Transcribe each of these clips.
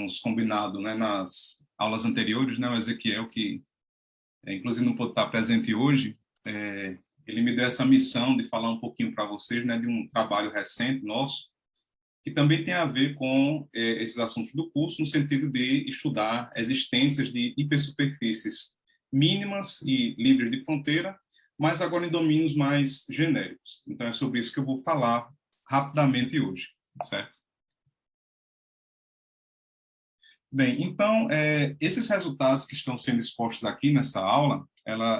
tínhamos combinado, né, nas aulas anteriores, né, o Ezequiel, que inclusive não pôde estar presente hoje, ele me deu essa missão de falar um pouquinho para vocês, né, de um trabalho recente nosso, que também tem a ver com esses assuntos do curso, no sentido de estudar existências de hipersuperfícies mínimas e livres de fronteira, mas agora em domínios mais genéricos. Então, é sobre isso que eu vou falar rapidamente hoje, certo? Bem, então, esses resultados que estão sendo expostos aqui nessa aula,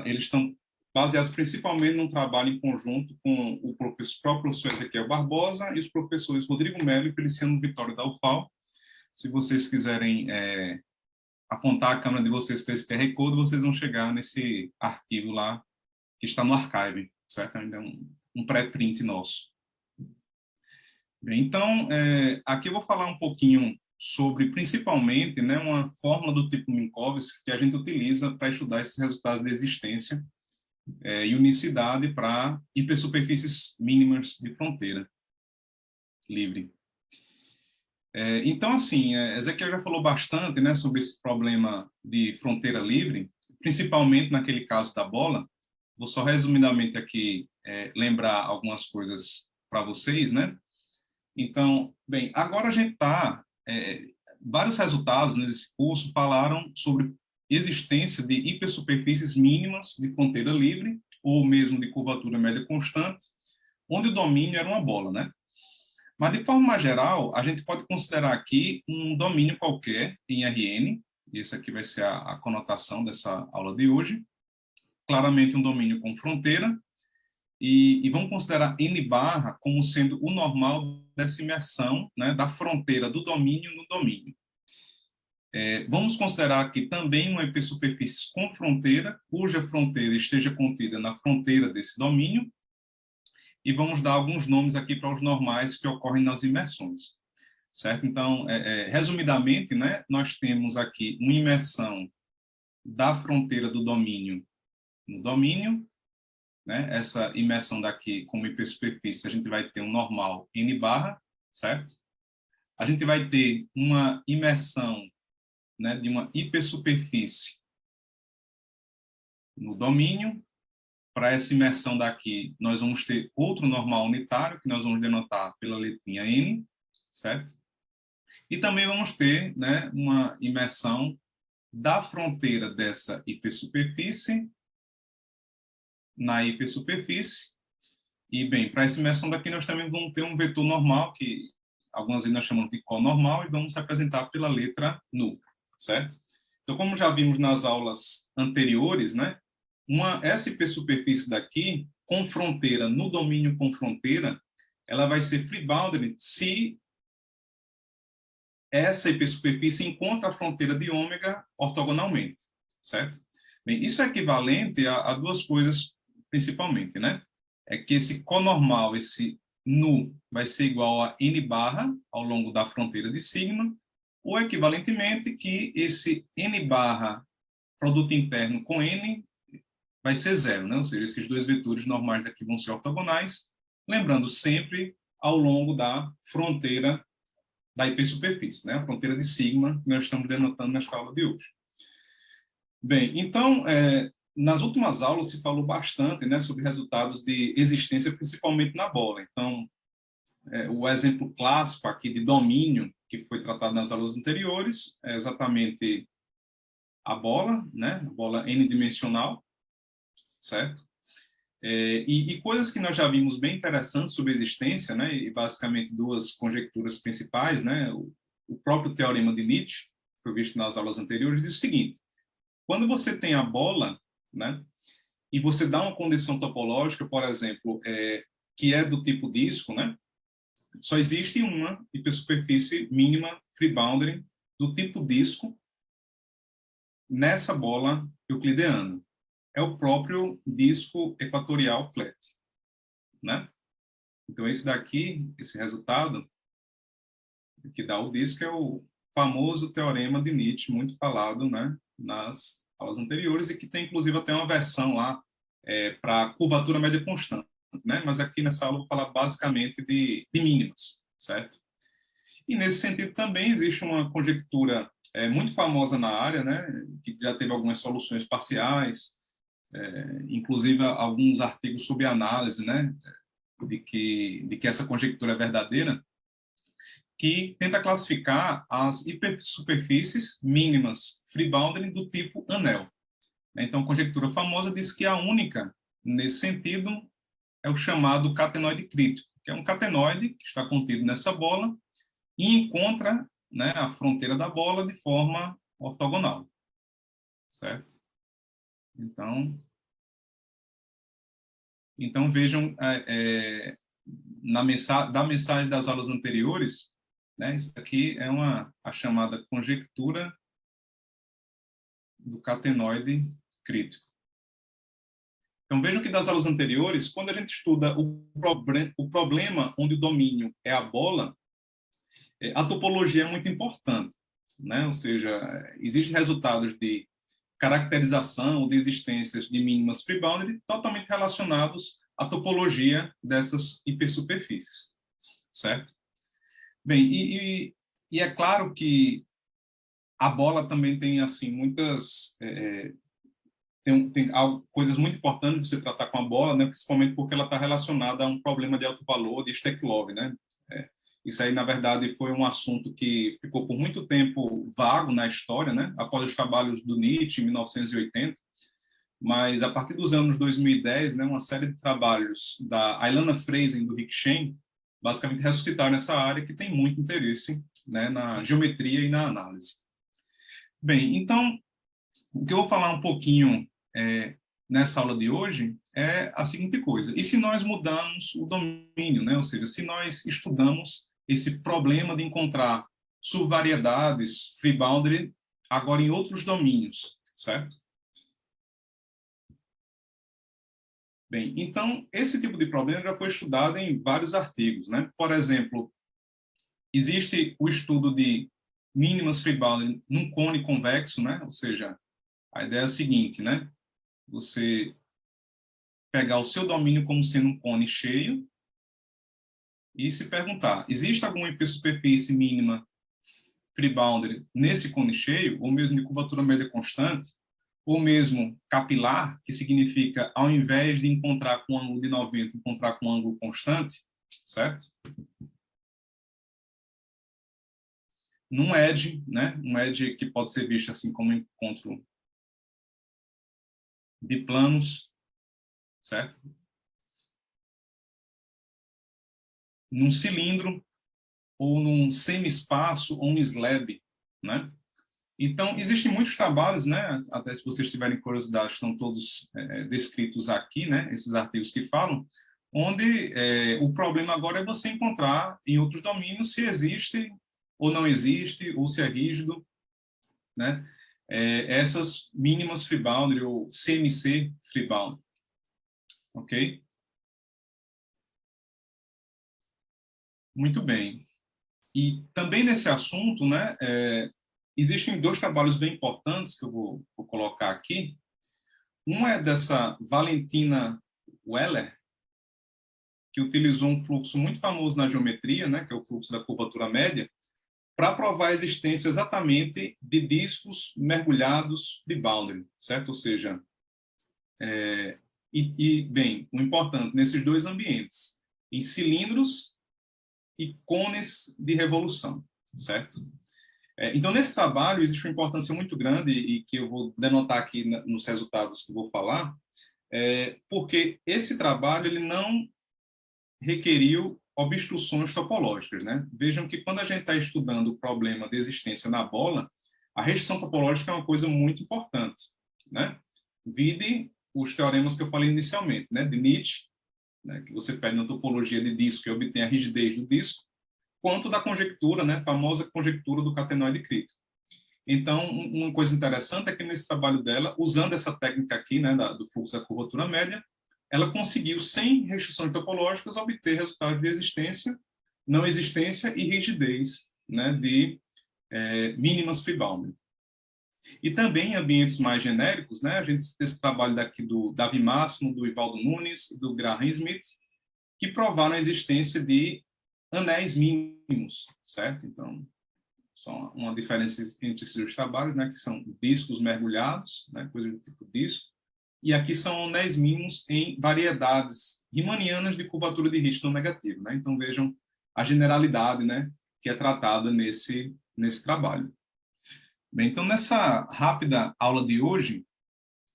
eles estão baseados principalmente num trabalho em conjunto com o próprio professor Ezequiel Barbosa e os professores Rodrigo Melo e Feliciano Vitório da UFAL. Se vocês quiserem apontar a câmera de vocês para esse QR Code, vocês vão chegar nesse arquivo lá, que está no Archive, certo? Ainda é um pré-print nosso. Bem, então, aqui eu vou falar um pouquinho sobre, principalmente, né, uma fórmula do tipo Minkowski que a gente utiliza para estudar esses resultados de existência e unicidade para hipersuperfícies mínimas de fronteira livre. Então, assim, Ezequiel já falou bastante, né, sobre esse problema de fronteira livre, principalmente naquele caso da bola. Vou só resumidamente aqui lembrar algumas coisas para vocês, né? Então, bem, agora a gente está... vários resultados nesse curso falaram sobre existência de hipersuperfícies mínimas de fronteira livre, ou mesmo de curvatura média constante, onde o domínio era uma bola, né? Mas, de forma mais geral, a gente pode considerar aqui um domínio qualquer em Rn, e essa aqui vai ser a conotação dessa aula de hoje, claramente um domínio com fronteira, e vamos considerar N barra como sendo o normal dessa imersão, né, da fronteira do domínio no domínio. Vamos considerar aqui também uma hipersuperfície com fronteira, cuja fronteira esteja contida na fronteira desse domínio, e vamos dar alguns nomes aqui para os normais que ocorrem nas imersões, certo? Então, resumidamente, né, nós temos aqui uma imersão da fronteira do domínio no domínio, né? Essa imersão daqui como hipersuperfície, a gente vai ter um normal N barra, certo? A gente vai ter uma imersão, né, de uma hipersuperfície no domínio. Para essa imersão daqui, nós vamos ter outro normal unitário, que nós vamos denotar pela letrinha N, certo? E também vamos ter, né, uma imersão da fronteira dessa hipersuperfície na hipersuperfície. E, bem, para essa imersão daqui, nós também vamos ter um vetor normal, que algumas vezes nós chamamos de conormal, e vamos representar pela letra nu, certo? Então, como já vimos nas aulas anteriores, né, essa hipersuperfície daqui, com fronteira, no domínio com fronteira, ela vai ser free boundary se essa hipersuperfície encontra a fronteira de ômega ortogonalmente, certo? Bem, isso é equivalente a duas coisas, principalmente, né? É que esse conormal, esse nu, vai ser igual a n barra ao longo da fronteira de sigma, ou equivalentemente que esse n barra produto interno com n vai ser zero, né? Ou seja, esses dois vetores normais daqui vão ser ortogonais, lembrando sempre ao longo da fronteira da hipersuperfície, né? A fronteira de sigma que nós estamos denotando nesta aula de hoje. Bem, então, nas últimas aulas se falou bastante, né, sobre resultados de existência, principalmente na bola. Então, o exemplo clássico aqui de domínio, que foi tratado nas aulas anteriores, é exatamente a bola, né, a bola n-dimensional, certo? E coisas que nós já vimos bem interessantes sobre a existência, né, e basicamente duas conjecturas principais, né, o próprio teorema de Nietzsche, que foi visto nas aulas anteriores, diz o seguinte: quando você tem a bola, né, e você dá uma condição topológica, por exemplo, que é do tipo disco, né, só existe uma hipersuperfície mínima free boundary do tipo disco nessa bola euclideana. É o próprio disco equatorial flat, né? Então, esse daqui, esse resultado que dá o disco é o famoso teorema de Nietzsche, muito falado, né, nas aulas anteriores, e que tem, inclusive, até uma versão lá para curvatura média constante, né? Mas aqui nessa aula eu vou falar basicamente de mínimas, certo? E, nesse sentido, também existe uma conjectura muito famosa na área, né, que já teve algumas soluções parciais, inclusive alguns artigos sobre análise, né, de que essa conjectura é verdadeira, que tenta classificar as hipersuperfícies mínimas free boundary do tipo anel. Então, a conjectura famosa diz que a única, nesse sentido, é o chamado catenoide crítico, que é um catenoide que está contido nessa bola e encontra, né, a fronteira da bola de forma ortogonal, certo? Então vejam, da mensagem das aulas anteriores, né, isso aqui é a chamada conjectura do catenoide crítico. Então vejam que das aulas anteriores, quando a gente estuda o problema onde o domínio é a bola, a topologia é muito importante, né? Ou seja, existem resultados de caracterização ou de existências de mínimas free boundary totalmente relacionados à topologia dessas hipersuperfícies, certo? Bem, e é claro que a bola também tem assim muitas tem coisas muito importantes de você tratar com a bola, né? Principalmente porque ela está relacionada a um problema de alto valor de Steklov, né? Isso aí, na verdade, foi um assunto que ficou por muito tempo vago na história, né? Após os trabalhos do Nietzsche, em 1980, mas a partir dos anos 2010, né, uma série de trabalhos da Ailana Freisen e do Rick Shen, basicamente ressuscitaram essa área que tem muito interesse, né, na geometria e na análise. Bem, então, o que eu vou falar um pouquinho nessa aula de hoje é a seguinte coisa: e se nós mudamos o domínio, né? Ou seja, se nós estudamos esse problema de encontrar subvariedades free boundary agora em outros domínios, certo? Bem, então, esse tipo de problema já foi estudado em vários artigos, né? Por exemplo, existe o estudo de mínimas free boundary num cone convexo, né? Ou seja, a ideia é a seguinte, né? Você pegar o seu domínio como sendo um cone cheio e se perguntar, existe alguma hipersuperfície mínima free boundary nesse cone cheio, ou mesmo de curvatura média constante, ou mesmo capilar, que significa, ao invés de encontrar com um ângulo de 90, encontrar com um ângulo constante, certo? Num edge, né? Um edge que pode ser visto assim como um encontro de planos, certo? Num cilindro, ou num semi-espaço, ou um slab, né? Então, existem muitos trabalhos, né? Até se vocês tiverem curiosidade, estão todos descritos aqui, né? Esses artigos que falam, onde o problema agora é você encontrar em outros domínios se existe ou não existe, ou se é rígido, né? Essas mínimas free boundary ou CMC free boundary, ok? Muito bem. E também nesse assunto, né? Existem dois trabalhos bem importantes que eu vou colocar aqui. Um é dessa Valentina Weller, que utilizou um fluxo muito famoso na geometria, né, que é o fluxo da curvatura média, para provar a existência exatamente de discos mergulhados de boundary, certo? Ou seja, bem, o importante, nesses dois ambientes, em cilindros e cones de revolução, certo? Então, nesse trabalho, existe uma importância muito grande e que eu vou denotar aqui nos resultados que eu vou falar, porque esse trabalho ele não requeriu obstruções topológicas, né? Vejam que quando a gente está estudando o problema de existência na bola, a restrição topológica é uma coisa muito importante, né? Vide os teoremas que eu falei inicialmente, né? De Nietzsche, né? Que você pede na topologia de disco e obtém a rigidez do disco, quanto da conjectura, né? A famosa conjectura do catenoide crítico. Então, uma coisa interessante é que nesse trabalho dela, usando essa técnica aqui, né, do fluxo da curvatura média, ela conseguiu, sem restrições topológicas, obter resultados de existência, não existência e rigidez, né, de mínimas free boundary. E também em ambientes mais genéricos, né, a gente tem esse trabalho daqui do Davi Máximo, do Ivaldo Nunes e do Graham Smith, que provaram a existência de anéis mínimos, certo? Então, só uma diferença entre esses dois trabalhos, né, que são discos mergulhados, né, coisa do tipo disco, e aqui são anéis mínimos em variedades riemannianas de curvatura de Richter negativo, né? Então, vejam a generalidade, né, que é tratada nesse trabalho. Bem, então, nessa rápida aula de hoje,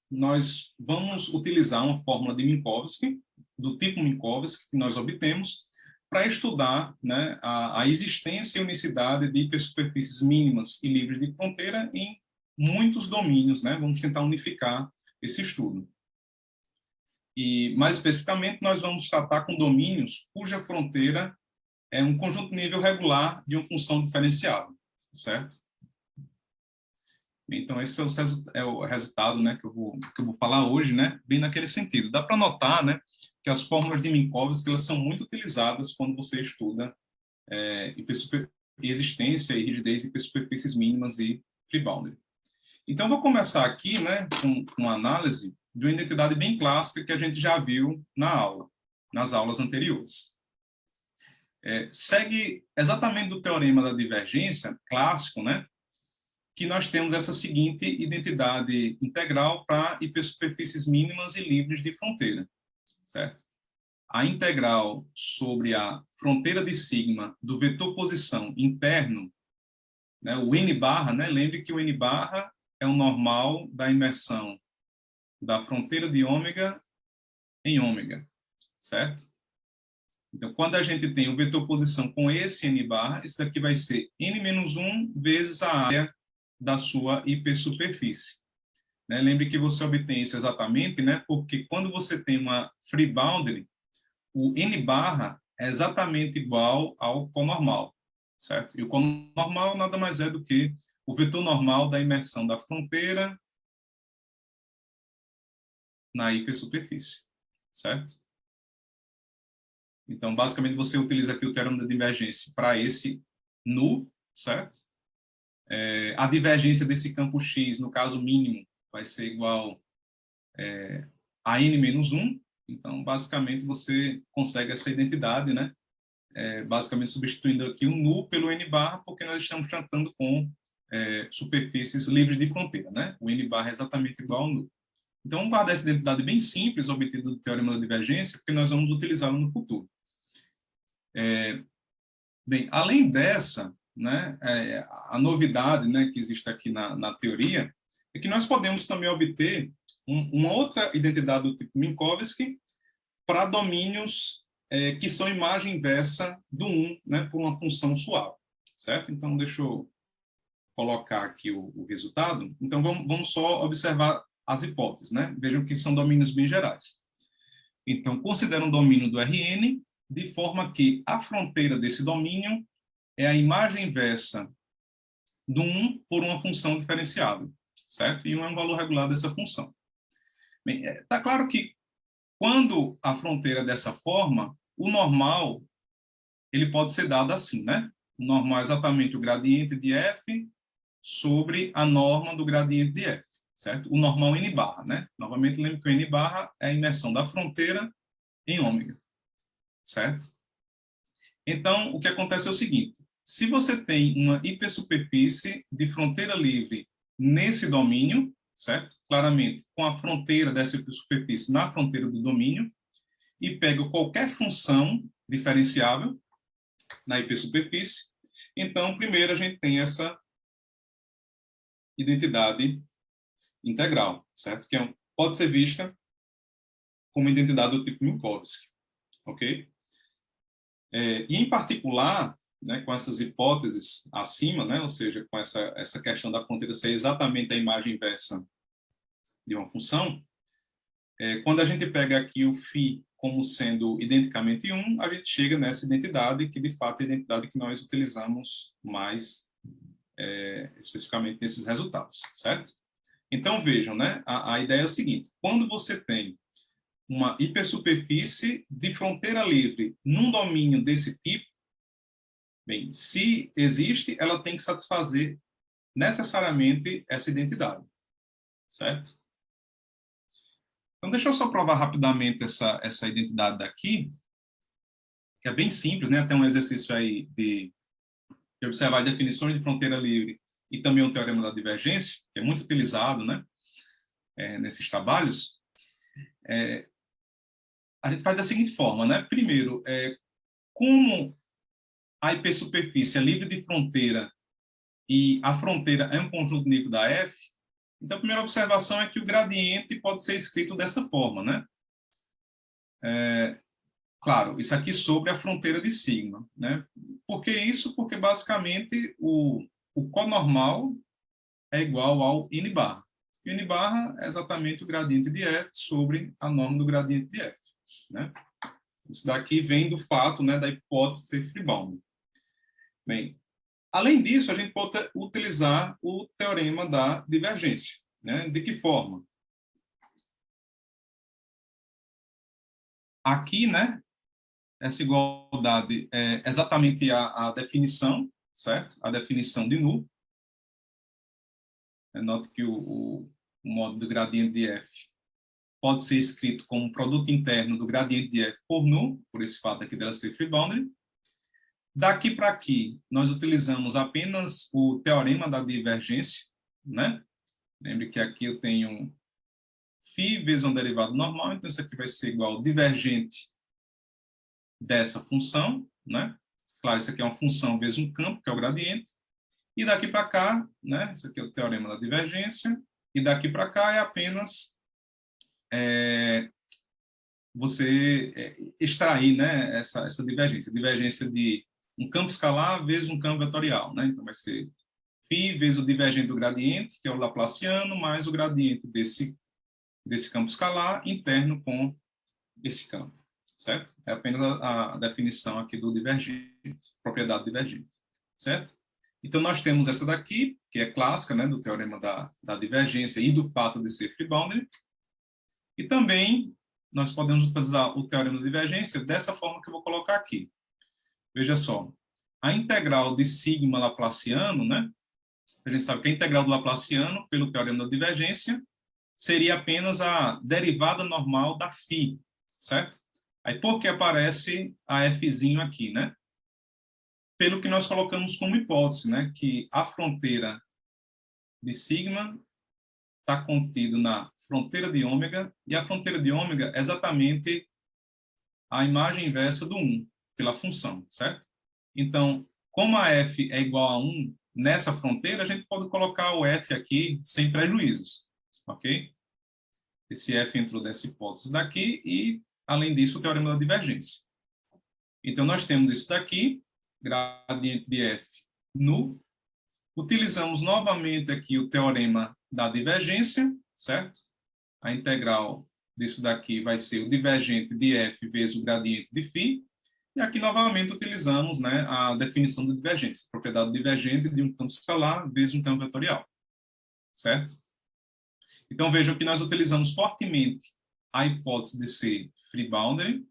nós vamos utilizar uma fórmula de Minkowski, do tipo Minkowski, que nós obtemos, para estudar, né, a existência e unicidade de hipersuperfícies mínimas e livres de fronteira em muitos domínios, né? Vamos tentar unificar esse estudo. E, mais especificamente, nós vamos tratar com domínios cuja fronteira é um conjunto nível regular de uma função diferenciável, certo? Então, esse é o resultado, né, que eu vou falar hoje, né, bem naquele sentido. Dá para notar, né, que as fórmulas de Minkowski elas são muito utilizadas quando você estuda existência e rigidez de hipersuperfícies mínimas e free boundary. Então, vou começar aqui, né, com uma análise de uma identidade bem clássica que a gente já viu nas aulas anteriores. Segue exatamente do teorema da divergência clássico, né, que nós temos essa seguinte identidade integral para hipersuperfícies mínimas e livres de fronteira, certo? A integral sobre a fronteira de sigma do vetor posição interno, né, o n barra, né, lembre que o n barra é o normal da imersão da fronteira de ômega em ômega, certo? Então, quando a gente tem o vetor posição com esse n barra, isso daqui vai ser n-1 vezes a área da sua hipersuperfície. Né? Lembre que você obtém isso exatamente, né? Porque quando você tem uma free boundary, o n barra é exatamente igual ao conormal, certo? E o conormal nada mais é do que o vetor normal da imersão da fronteira na hipersuperfície, certo? Então, basicamente, você utiliza aqui o teorema da divergência para esse nu, certo? A divergência desse campo X, no caso mínimo, vai ser igual a n-1. Então, basicamente, você consegue essa identidade, né? Basicamente, substituindo aqui o nu pelo n barra, porque nós estamos tratando com superfícies livres de fronteira, né? O n barra é exatamente igual ao nu. Então, vamos guardar essa identidade bem simples, obtida do teorema da divergência, porque nós vamos utilizá-lo no futuro. Bem, além dessa, né, a novidade, né, que existe aqui na teoria é que nós podemos também obter uma outra identidade do tipo Minkowski para domínios que são imagem inversa do 1, né, por uma função suave, certo? Então, deixa eu colocar aqui o resultado. Então, vamos só observar as hipóteses, né? Vejam que são domínios bem gerais. Então, considera um domínio do Rn, de forma que a fronteira desse domínio é a imagem inversa do 1 por uma função diferenciável, certo? E 1 é um valor regular dessa função. Bem, está claro que quando a fronteira é dessa forma, o normal ele pode ser dado assim, né? O normal é exatamente o gradiente de f sobre a norma do gradiente de f, certo? O normal n barra, né? Novamente, lembre que o n barra é a imersão da fronteira em ômega, certo? Então, o que acontece é o seguinte: se você tem uma hipersuperfície de fronteira livre nesse domínio, certo? Claramente, com a fronteira dessa hipersuperfície na fronteira do domínio, e pega qualquer função diferenciável na hipersuperfície, então, primeiro a gente tem essa identidade integral, certo? Que pode ser vista como identidade do tipo Minkowski, ok? E, em particular, né, com essas hipóteses acima, né, ou seja, com essa questão da fronteira ser exatamente a imagem inversa de uma função, quando a gente pega aqui o φ como sendo identicamente 1, a gente chega nessa identidade, que de fato é a identidade que nós utilizamos mais especificamente nesses resultados, certo? Então, vejam, né, a ideia é o seguinte: quando você tem uma hipersuperfície de fronteira livre num domínio desse tipo, bem, se existe, ela tem que satisfazer necessariamente essa identidade, certo? Então, deixa eu só provar rapidamente essa identidade daqui. que é bem simples, né? Tem um exercício aí de observar definições de fronteira livre e também o teorema da divergência, que é muito utilizado, né? Nesses trabalhos. A gente faz da seguinte forma, né? Primeiro, como a hipersuperfície é livre de fronteira e a fronteira é um conjunto nível da F, então a primeira observação é que o gradiente pode ser escrito dessa forma, né? Claro, isso aqui sobre a fronteira de sigma, né? Por que isso? Porque basicamente o conormal é igual ao n barra. E n barra é exatamente o gradiente de F sobre a norma do gradiente de F, né? Isso daqui vem do fato, né, da hipótese de ser free-bound. Bem, além disso, a gente pode utilizar o teorema da divergência, né? De que forma? Aqui, né, essa igualdade é exatamente a definição, certo? A definição de nu. Note que o modo do gradiente de F pode ser escrito como produto interno do gradiente de F por nu, por esse fato aqui dela ser free boundary. Daqui para aqui, nós utilizamos apenas o teorema da divergência, né? Lembre que aqui eu tenho φ vezes um derivado normal, então isso aqui vai ser igual ao divergente dessa função, né? Claro, isso aqui é uma função vezes um campo, que é o gradiente. E daqui para cá, né? Isso aqui é o teorema da divergência. E daqui para cá é apenas você extrair, né, essa divergência. Divergência de um campo escalar vezes um campo vetorial, né? Então vai ser φ vezes o divergente do gradiente, que é o laplaciano, mais o gradiente desse campo escalar interno com esse campo, certo? É apenas a definição aqui do divergente, propriedade divergente, certo? Então, nós temos essa daqui, que é clássica, né, do teorema da divergência e do fato de ser free boundary. E também nós podemos utilizar o teorema da divergência dessa forma que eu vou colocar aqui. Veja só, a integral de sigma laplaciano, né? A gente sabe que a integral do laplaciano, pelo teorema da divergência, seria apenas a derivada normal da φ, certo? Aí, por que aparece a fzinho aqui, né? Pelo que nós colocamos como hipótese, né? Que a fronteira de sigma está contido na fronteira de ômega, e a fronteira de ômega é exatamente a imagem inversa do 1, pela função, certo? Então, como a f é igual a 1 nessa fronteira, a gente pode colocar o f aqui sem prejuízos, ok? Esse f entrou dessa hipótese daqui e, além disso, o teorema da divergência. Então, nós temos isso daqui, gradiente de f nu. Utilizamos novamente aqui o teorema da divergência, certo? A integral disso daqui vai ser o divergente de f vezes o gradiente de φ. E aqui, novamente, utilizamos, né, a definição de divergência, propriedade divergente de um campo escalar vezes um campo vetorial, certo? Então, vejam que nós utilizamos fortemente a hipótese de ser free boundary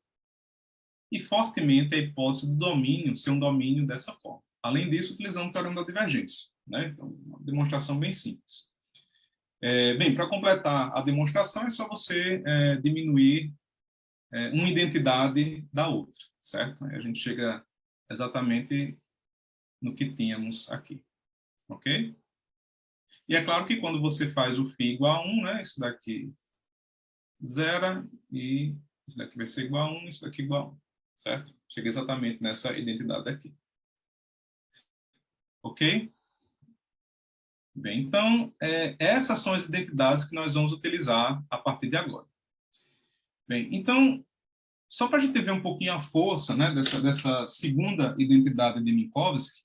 e fortemente a hipótese do domínio ser um domínio dessa forma. Além disso, utilizamos o teorema da divergência, né? Então, uma demonstração bem simples. Bem, para completar a demonstração, é só você diminuir uma identidade da outra, certo? Aí a gente chega exatamente no que tínhamos aqui, ok? E é claro que quando você faz o φ igual a 1, né, isso daqui zera e isso daqui vai ser igual a 1, isso daqui igual a 1, certo? Chega exatamente nessa identidade aqui. Ok? Bem, então, essas são as identidades que nós vamos utilizar a partir de agora. Bem, então, só para a gente ver um pouquinho a força, né, dessa segunda identidade de Minkowski,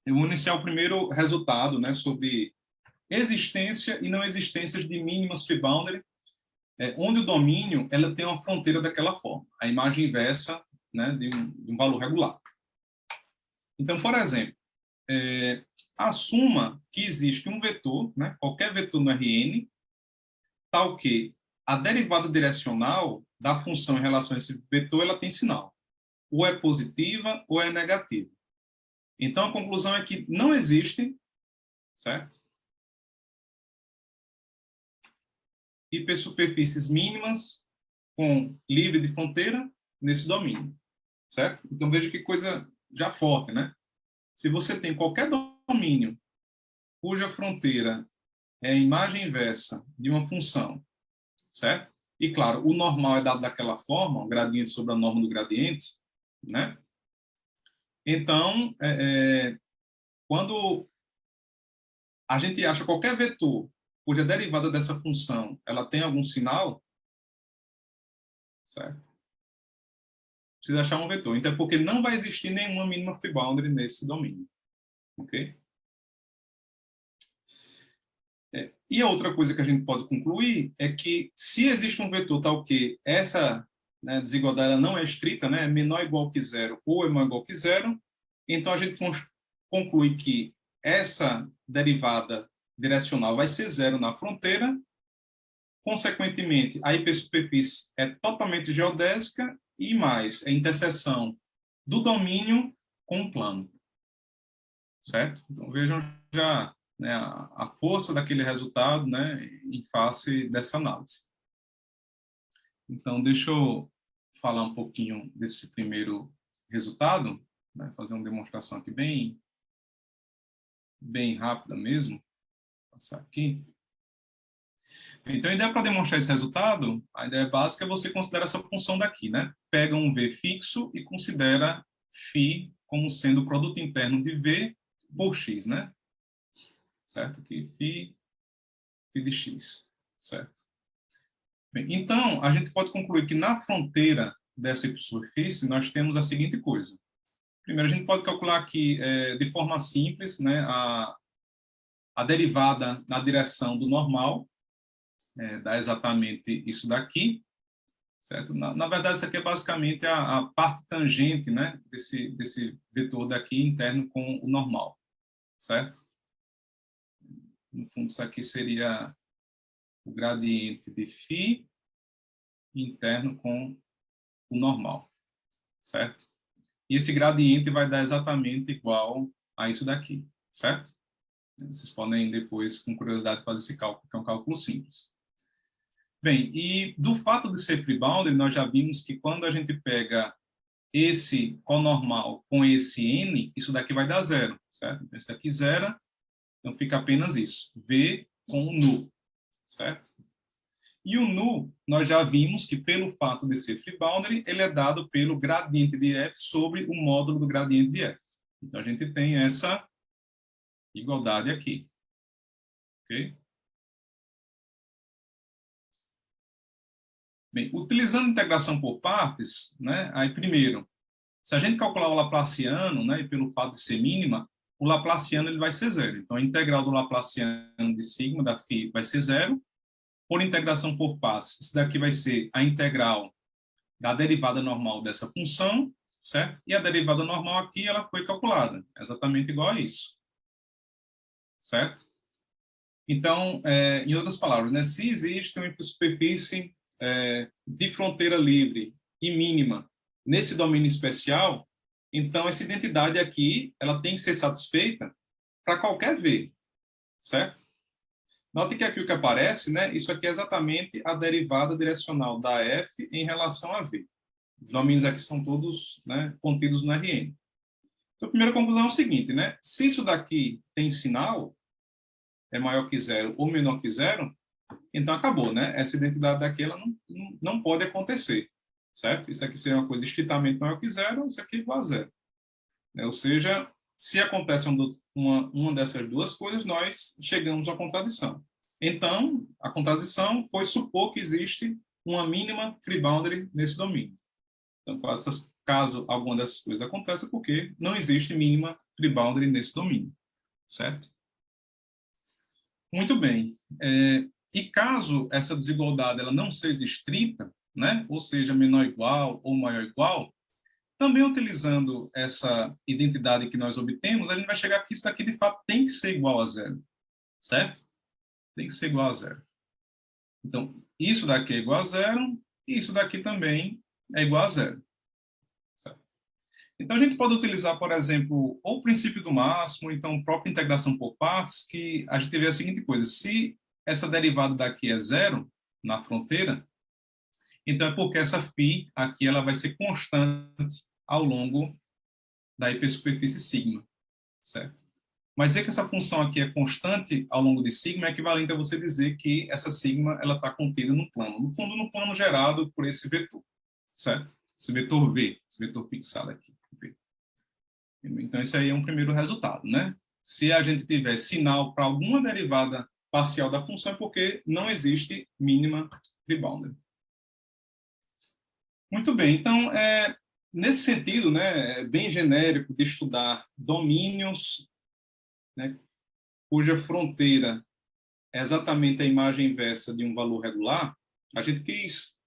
eu vou iniciar o primeiro resultado, né, sobre existência e não existência de mínimas free boundary, onde o domínio ela tem uma fronteira daquela forma, a imagem inversa, né, de um valor regular. Então, por exemplo, assuma que existe um vetor, né, qualquer vetor no Rn, tal que a derivada direcional da função em relação a esse vetor ela tem sinal. Ou é positiva ou é negativa. Então, a conclusão é que não existe, certo? Hipersuperfícies mínimas com livre de fronteira nesse domínio. certo? Então, veja que coisa já forte, né? Se você tem qualquer domínio cuja fronteira é a imagem inversa de uma função, certo? E, claro, o normal é dado daquela forma, o gradiente sobre a norma do gradiente, né? Então, quando a gente acha qualquer vetor cuja derivada dessa função ela tem algum sinal, certo? Precisa achar um vetor. Então, é porque não vai existir nenhuma mínima free boundary nesse domínio, ok? E a outra coisa que a gente pode concluir é que se existe um vetor tal que essa, né, desigualdade ela não é estrita, né, é menor ou igual que zero ou é maior ou igual que zero, então a gente conclui que essa derivada direcional vai ser zero na fronteira, consequentemente a hipersuperfície é totalmente geodésica e mais, é a interseção do domínio com o plano, certo? Então vejam já, né, a força daquele resultado, né, em face dessa análise. Então, deixa eu falar um pouquinho desse primeiro resultado, né, fazer uma demonstração aqui bem rápida mesmo. Vou passar aqui. Então, a ideia para demonstrar esse resultado, a ideia básica é você considerar essa função daqui, né? Pega um V fixo e considera φ como sendo o produto interno de V por x, né? Certo? Aqui, φ de x, certo? Bem, então, a gente pode concluir que na fronteira dessa superfície nós temos a seguinte coisa. Primeiro, a gente pode calcular aqui, de forma simples, né, a derivada na direção do normal, dá exatamente isso daqui, certo? Na verdade, isso aqui é basicamente a parte tangente, né, desse vetor daqui interno com o normal, certo? No fundo, isso aqui seria o gradiente de φ interno com o normal, certo? E esse gradiente vai dar exatamente igual a isso daqui, certo? Vocês podem depois, com curiosidade, fazer esse cálculo, que é um cálculo simples. Bem, e do fato de ser free boundary, nós já vimos que quando a gente pega esse conormal com esse n, isso daqui vai dar zero, certo? Então, esse daqui zero, então fica apenas isso, V com o nu, certo? E o nu, nós já vimos que pelo fato de ser free boundary, ele é dado pelo gradiente de f sobre o módulo do gradiente de f. Então, a gente tem essa igualdade aqui, ok? Bem, utilizando integração por partes, né, aí primeiro, se a gente calcular o Laplaciano, né, e pelo fato de ser mínima, o Laplaciano ele vai ser zero. Então, a integral do Laplaciano de sigma da φ vai ser zero. Por integração por partes, isso daqui vai ser a integral da derivada normal dessa função, certo? E a derivada normal aqui, ela foi calculada, exatamente igual a isso, certo? Então, em outras palavras, né, se existe uma superfície de fronteira livre e mínima nesse domínio especial, então essa identidade aqui ela tem que ser satisfeita para qualquer V, certo? Note que aqui o que aparece, né, isso aqui é exatamente a derivada direcional da F em relação a V. Os domínios aqui são todos, né, contidos no Rn. Então, a primeira conclusão é o seguinte, né, se isso daqui tem sinal, é maior que zero ou menor que zero, então acabou, né? Essa identidade daqui ela não pode acontecer, certo? Isso aqui seria uma coisa estritamente maior que zero, isso aqui é igual a zero. Né? Ou seja, se acontece uma dessas duas coisas, nós chegamos à contradição. Então, a contradição foi supor que existe uma mínima free boundary nesse domínio. Então, caso alguma dessas coisas aconteça, porque não existe mínima free boundary nesse domínio, certo? Muito bem. E caso essa desigualdade ela não seja estrita, né, ou seja, menor ou igual ou maior ou igual, também utilizando essa identidade que nós obtemos, a gente vai chegar que isso daqui de fato tem que ser igual a zero, certo? Tem que ser igual a zero. Então, isso daqui é igual a zero e isso daqui também é igual a zero. Certo? Então, a gente pode utilizar, por exemplo, ou o princípio do máximo, então, a própria integração por partes, que a gente vê a seguinte coisa, se essa derivada daqui é zero na fronteira, então é porque essa φ aqui ela vai ser constante ao longo da hipersuperfície sigma, certo? Mas dizer que essa função aqui é constante ao longo de sigma é equivalente a você dizer que essa sigma ela está contida no plano. No fundo, no plano gerado por esse vetor, certo? Esse vetor V, esse vetor fixado aqui. V. Então, esse aí é um primeiro resultado, né? Se a gente tiver sinal para alguma derivada parcial da função, é porque não existe mínima pre-bounded. Muito bem, então, nesse sentido, né, bem genérico de estudar domínios, né, cuja fronteira é exatamente a imagem inversa de um valor regular, a gente quis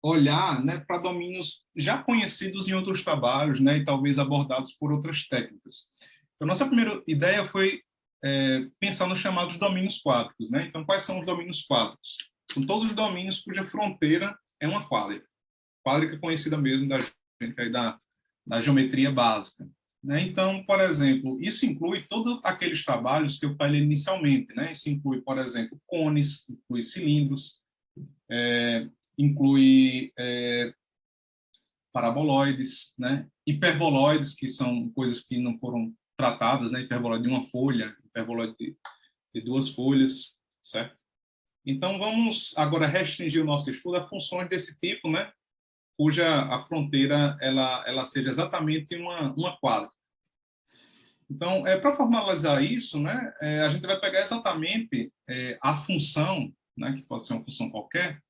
olhar, né, para domínios já conhecidos em outros trabalhos, né, e talvez abordados por outras técnicas. Então, nossa primeira ideia foi pensar nos chamados domínios quádricos, né? Então, quais são os domínios quádricos? São todos os domínios cuja fronteira é uma quádrica. Quádrica conhecida mesmo da gente aí da geometria básica, né? Então, por exemplo, isso inclui todos aqueles trabalhos que eu falei inicialmente, né? Isso inclui, por exemplo, cones, inclui cilindros, inclui paraboloides, né? Hiperboloides, que são coisas que não foram tratadas, né? Hiperboloide de uma folha, hiperboloide de duas folhas, certo? Então, vamos agora restringir o nosso estudo a funções desse tipo, né? Cuja a fronteira ela seja exatamente uma quadra. Então, para formalizar isso, né, a gente vai pegar exatamente a função, né, que pode ser uma função qualquer,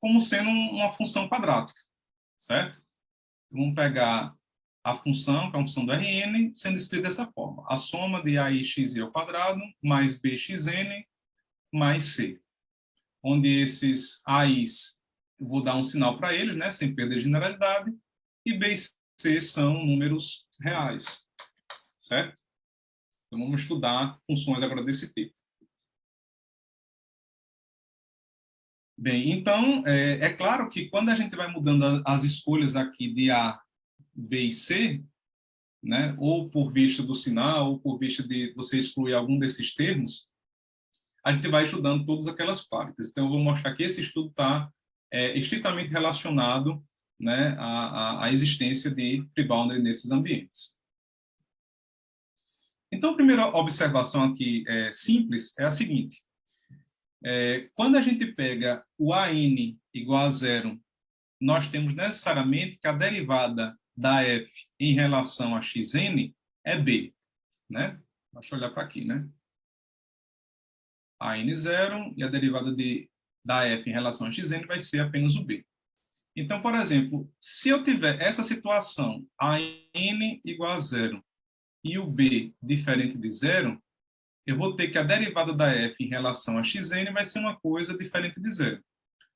como sendo uma função quadrática, certo? Então, vamos pegar a função, que é uma função do Rn, sendo escrita dessa forma. A soma de AIXi ao quadrado mais BXN mais C. Onde esses A's, eu vou dar um sinal para eles, né, sem perder generalidade, e B e C são números reais, certo? Então, vamos estudar funções agora desse tipo. Bem, então, é claro que quando a gente vai mudando as escolhas aqui de A, B e C, né, ou por vista do sinal, ou por vista de você excluir algum desses termos, a gente vai estudando todas aquelas partes. Então, eu vou mostrar que esse estudo está estritamente relacionado, né, à existência de pre-boundary nesses ambientes. Então, a primeira observação aqui simples é a seguinte. Quando a gente pega o AN igual a zero, nós temos necessariamente que a derivada da f em relação a xn é b, né? Deixa eu olhar para aqui, né? AN zero e a derivada da f em relação a xn vai ser apenas o b. Então, por exemplo, se eu tiver essa situação, AN igual a zero e o b diferente de zero, eu vou ter que a derivada da f em relação a xn vai ser uma coisa diferente de zero.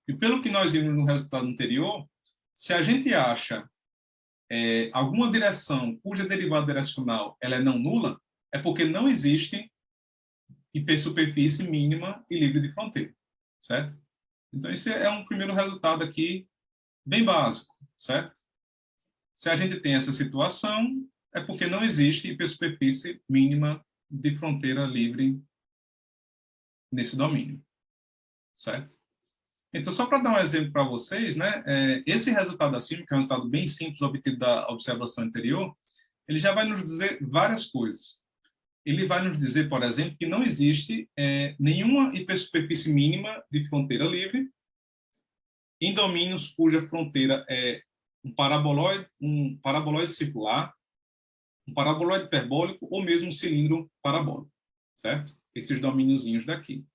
E pelo que nós vimos no resultado anterior, se a gente acha alguma direção cuja derivada direcional ela é não nula, é porque não existe hipersuperfície mínima e livre de fronteira, certo? Então, esse é um primeiro resultado aqui bem básico, certo? Se a gente tem essa situação, é porque não existe hipersuperfície mínima de fronteira livre nesse domínio, certo? Então, só para dar um exemplo para vocês, né, esse resultado acima, que é um resultado bem simples obtido da observação anterior, ele já vai nos dizer várias coisas. Ele vai nos dizer, por exemplo, que não existe nenhuma hipersuperfície mínima de fronteira livre em domínios cuja fronteira é um paraboloide circular, um paraboloide hiperbólico ou mesmo um cilindro parabólico, certo? Esses domíniozinhos daqui.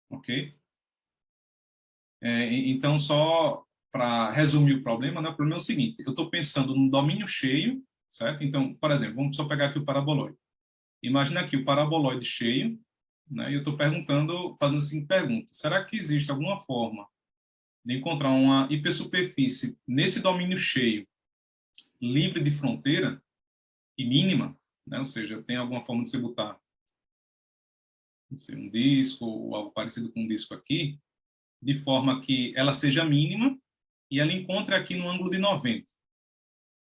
Ok? Então, só para resumir o problema, né, o problema é o seguinte, eu estou pensando num domínio cheio, certo? Então, por exemplo, vamos só pegar aqui o paraboloide. Imagina aqui o paraboloide cheio, né, e eu estou fazendo a seguinte pergunta, será que existe alguma forma de encontrar uma hipersuperfície nesse domínio cheio, livre de fronteira e mínima, né? Ou seja, tem alguma forma de você botar, não sei, um disco ou algo parecido com um disco aqui, de forma que ela seja mínima e ela encontre aqui no ângulo de 90.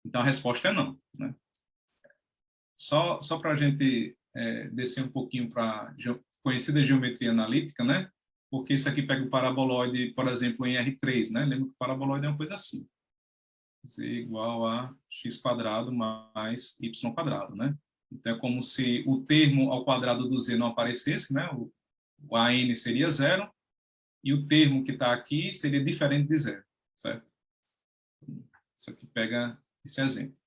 Então, a resposta é não, né? Só para a gente descer um pouquinho para conhecida geometria analítica, né? porque isso aqui pega o paraboloide, por exemplo, em R3, né? Lembra que o paraboloide é uma coisa assim. Z igual a x² mais y², né? Então, é como se o termo ao quadrado do z não aparecesse, né? O AN seria zero, e o termo que está aqui seria diferente de zero, certo? Isso aqui pega esse exemplo.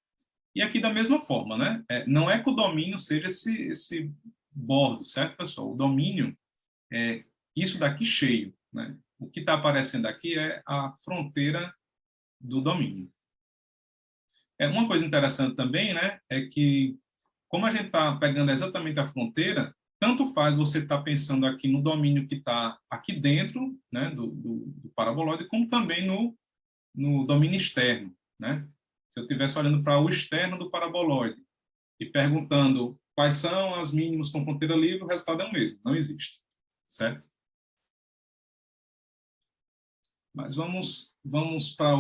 E aqui da mesma forma, né? Não é que o domínio seja esse bordo, certo, pessoal? O domínio é isso daqui cheio, né? O que está aparecendo aqui é a fronteira do domínio. Uma coisa interessante também, né, é que, como a gente está pegando exatamente a fronteira, tanto faz você estar pensando aqui no domínio que está aqui dentro, né, do paraboloide, como também no domínio externo, né? Se eu estivesse olhando para o externo do paraboloide e perguntando quais são as mínimas com fronteira livre, o resultado é o mesmo, não existe, certo? Mas vamos para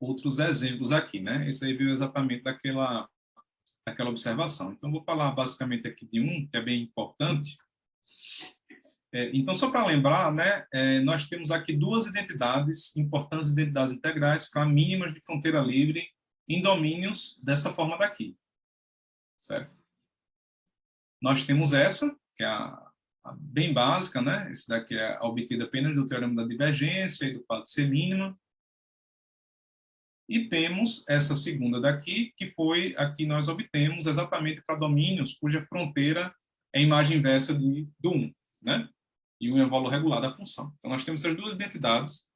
outros exemplos aqui, né? Esse aí veio exatamente daquela observação. Então, vou falar basicamente aqui de um que é bem importante. Então, só para lembrar, né, nós temos aqui duas identidades, importantes identidades integrais para mínimas de fronteira livre em domínios dessa forma daqui, certo? Nós temos essa, que é a bem básica, né? Esse daqui é obtida apenas do teorema da divergência e do fato de ser mínima. E temos essa segunda daqui, que foi a que nós obtemos exatamente para domínios cuja fronteira é a imagem inversa do 1, né? E 1 é o valor regular da função. Então, nós temos essas duas identidades,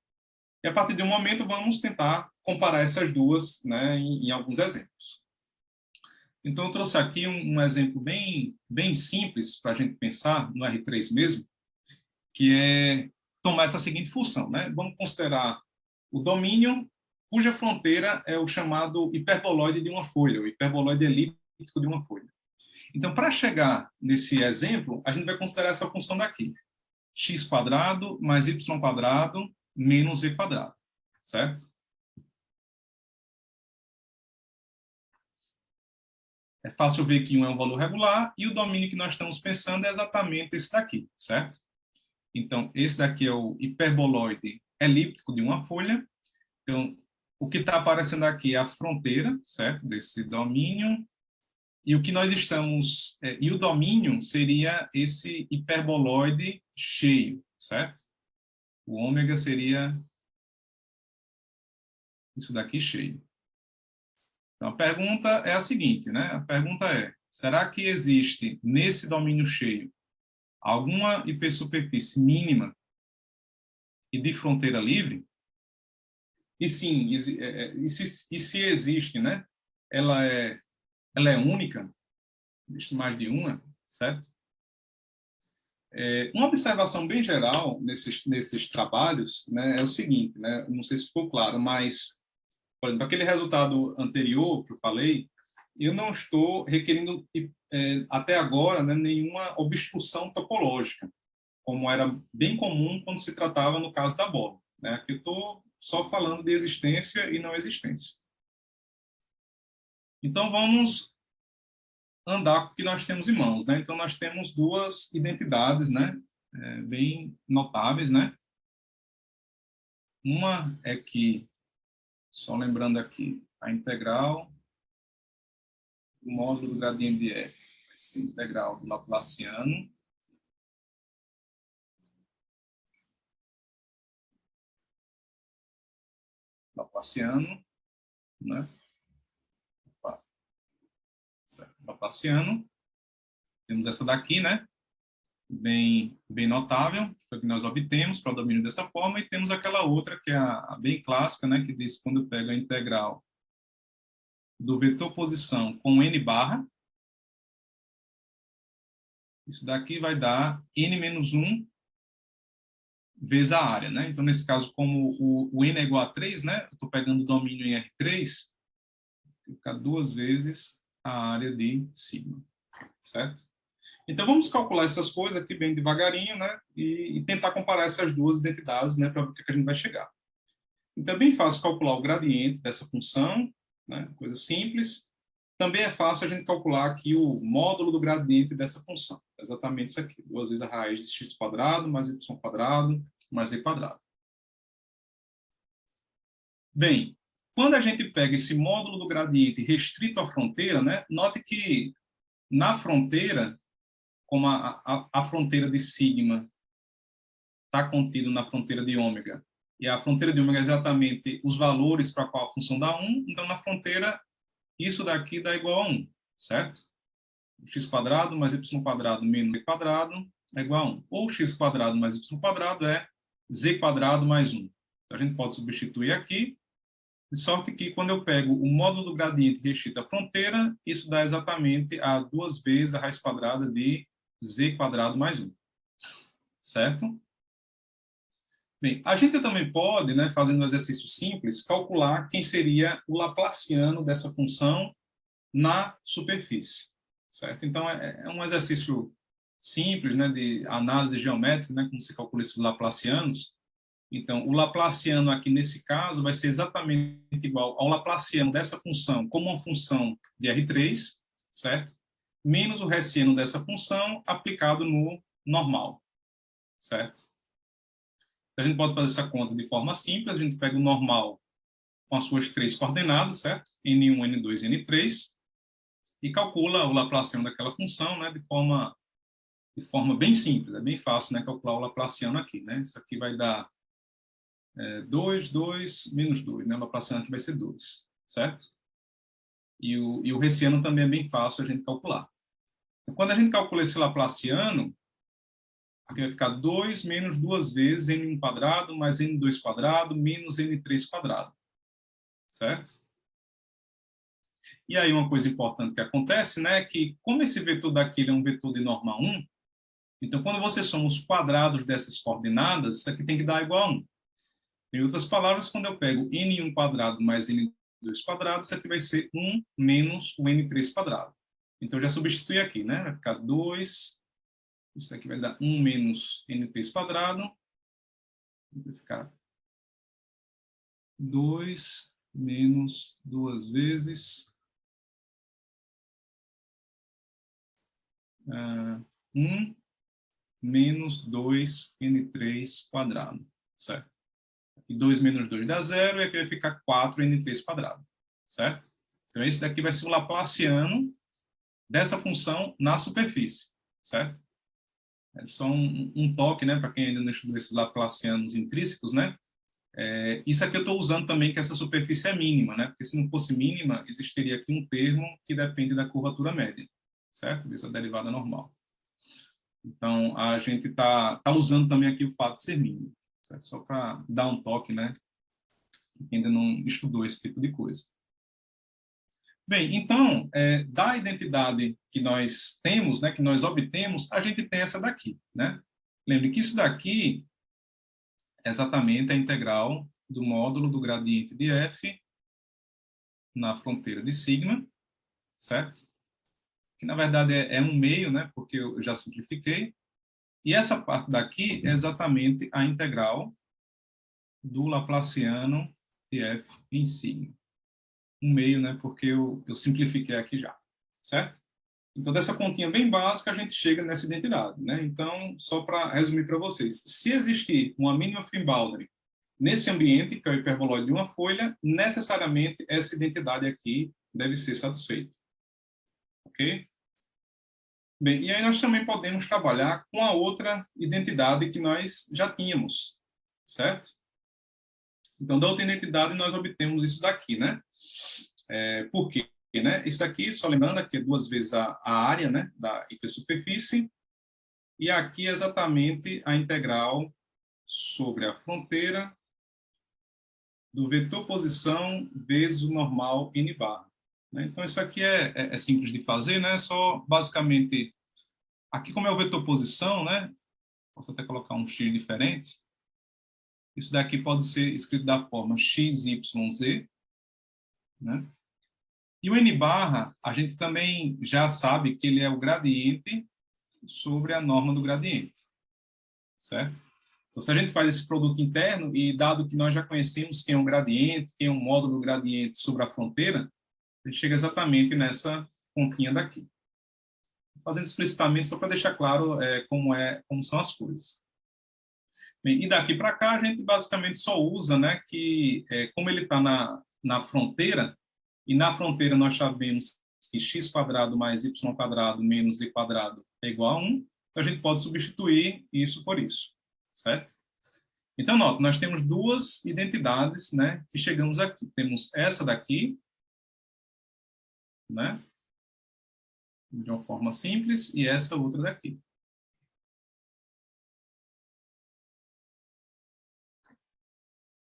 e a partir de um momento vamos tentar comparar essas duas, né, em alguns exemplos. Então, eu trouxe aqui um exemplo bem simples para a gente pensar, no R3 mesmo, que é tomar essa seguinte função, né? Vamos considerar o domínio cuja fronteira é o chamado hiperboloide de uma folha, o hiperboloide elíptico de uma folha. Então, para chegar nesse exemplo, a gente vai considerar essa função daqui, x² mais y² menos z², certo? É fácil ver que 1 é um valor regular e o domínio que nós estamos pensando é exatamente esse daqui, certo? Então, esse daqui é o hiperboloide elíptico de uma folha. Então, o que está aparecendo aqui é a fronteira, certo? Desse domínio. E o que nós estamos... e o domínio seria esse hiperboloide cheio, certo? O ômega seria isso daqui cheio. Então, a pergunta é a seguinte, né? A pergunta é, será que existe nesse domínio cheio alguma hipersuperfície mínima e de fronteira livre? E sim, e se existe, né? Ela é única? Existe mais de uma, certo? Uma observação bem geral nesses trabalhos, né, é o seguinte, né? Não sei se ficou claro, mas, por exemplo, aquele resultado anterior que eu falei, eu não estou requerindo, até agora, né, nenhuma obstrução topológica, como era bem comum quando se tratava no caso da bola, né? Aqui eu estou só falando de existência e não existência. Então, vamos andar com o que nós temos em mãos, né? Então, nós temos duas identidades, né? Bem notáveis, né? Uma é que, só lembrando aqui, a integral do módulo do gradiente de f vai ser integral do Laplaciano né? Certo. Laplaciano. Temos essa daqui, né? Bem notável, que foi que nós obtemos para o domínio dessa forma, e temos aquela outra, que é a bem clássica, né? Que diz quando eu pego a integral do vetor posição com n barra, isso daqui vai dar n-1 vezes a área, né? Então, nesse caso, como o n é igual a 3, né? Eu estou pegando o domínio em R3, fica 2 vezes a área de sigma, certo? Então, vamos calcular essas coisas aqui bem devagarinho, né? E tentar comparar essas duas identidades, né? Para ver o que a gente vai chegar. Então, é bem fácil calcular o gradiente dessa função, né? Coisa simples. também é fácil a gente calcular aqui o módulo do gradiente dessa função. Exatamente isso aqui, 2 vezes a raiz de x² mais y² mais z². Bem, quando a gente pega esse módulo do gradiente restrito à fronteira, né, note que na fronteira, como a fronteira de sigma está contido na fronteira de ômega, e a fronteira de ômega é exatamente os valores para qual a função dá 1, então na fronteira isso daqui dá igual a 1, certo? x² mais y² menos z² é igual a 1. Ou x² mais y² é z² mais 1. Então a gente pode substituir aqui, de sorte que quando eu pego o módulo do gradiente restrito à fronteira, isso dá exatamente a 2 vezes a raiz² de z² mais 1. Certo? Bem, a gente também pode, né, fazendo um exercício simples, calcular quem seria o laplaciano dessa função na superfície. Certo? Então, é um exercício simples, né, de análise geométrica, né, como se calcula esses laplacianos. Então, o laplaciano aqui, nesse caso, vai ser exatamente igual ao laplaciano dessa função como uma função de R3, certo? Menos o hessiano dessa função aplicado no normal, certo? Então, a gente pode fazer essa conta de forma simples, a gente pega o normal com as suas 3 coordenadas, certo? N1, N2 e N3, e calcula o laplaciano daquela função, né, de forma bem simples, é bem fácil, né, calcular o laplaciano aqui, né? Isso aqui vai dar 2, 2, menos 2, né? O laplaciano aqui vai ser 2, certo? E o hessiano também é bem fácil a gente calcular. Então, quando a gente calcula esse laplaciano, aqui vai ficar 2 menos 2 vezes n1² mais n2² menos n3², certo? E aí uma coisa importante que acontece, né, é que como esse vetor daqui é um vetor de norma 1, então quando você soma os quadrados dessas coordenadas, isso aqui tem que dar igual a 1. Em outras palavras, quando eu pego n1² mais n2², isso aqui vai ser 1 menos o n3². Então, eu já substitui aqui, né? Vai ficar 2, isso aqui vai dar 1 menos n3², vai ficar 2 menos 2 vezes 1 menos 2n3², certo? E 2 menos 2 dá 0, e aqui vai ficar 4n3², certo? Então, esse daqui vai ser o laplaciano dessa função na superfície, certo? É só um toque, né, para quem ainda não estudou esses laplacianos intrínsecos, né? Isso aqui eu estou usando também que essa superfície é mínima, né? Porque se não fosse mínima, existiria aqui um termo que depende da curvatura média, certo? Dessa derivada normal. Então, a gente está usando também aqui o fato de ser mínimo, certo? Só para dar um toque, né? Quem ainda não estudou esse tipo de coisa. Bem, então, da identidade que nós temos, né, que nós obtemos, a gente tem essa daqui, né? Lembre que isso daqui é exatamente a integral do módulo do gradiente de f na fronteira de sigma, certo? Que, na verdade, é um meio, né, porque eu já simplifiquei. E essa parte daqui é exatamente a integral do laplaciano de f em sigma. Um meio, né, porque eu simplifiquei aqui já, certo? Então, dessa continha bem básica, a gente chega nessa identidade, né? Então, só para resumir para vocês, se existir uma mínima free boundary nesse ambiente, que é o hiperboloide de uma folha, necessariamente essa identidade aqui deve ser satisfeita. Ok? Bem, e aí nós também podemos trabalhar com a outra identidade que nós já tínhamos, certo? Então, da outra identidade, nós obtemos isso daqui, né? Por quê? Né? Isso aqui, só lembrando, aqui é 2 vezes a área, né, da hipersuperfície, e aqui é exatamente a integral sobre a fronteira do vetor posição vezes o normal n barra. Né? Então, isso aqui é simples de fazer, né? Só, basicamente, aqui como é o vetor posição, né? Posso até colocar um x diferente. Isso daqui pode ser escrito da forma x, y, z, né? E o n barra, a gente também já sabe que ele é o gradiente sobre a norma do gradiente, certo? Então, se a gente faz esse produto interno, e dado que nós já conhecemos quem é um gradiente, quem é um módulo do gradiente sobre a fronteira, Ele chega exatamente nessa pontinha daqui. Fazendo explicitamente só para deixar claro como são as coisas. Bem, e daqui para cá a gente basicamente só usa, né, que como ele está na fronteira, e na fronteira nós sabemos que x² mais y² menos z² é igual a 1, então a gente pode substituir isso por isso, certo? Então, nota, nós temos duas identidades, né, que chegamos aqui. Temos essa daqui, né, de uma forma simples, e essa outra daqui.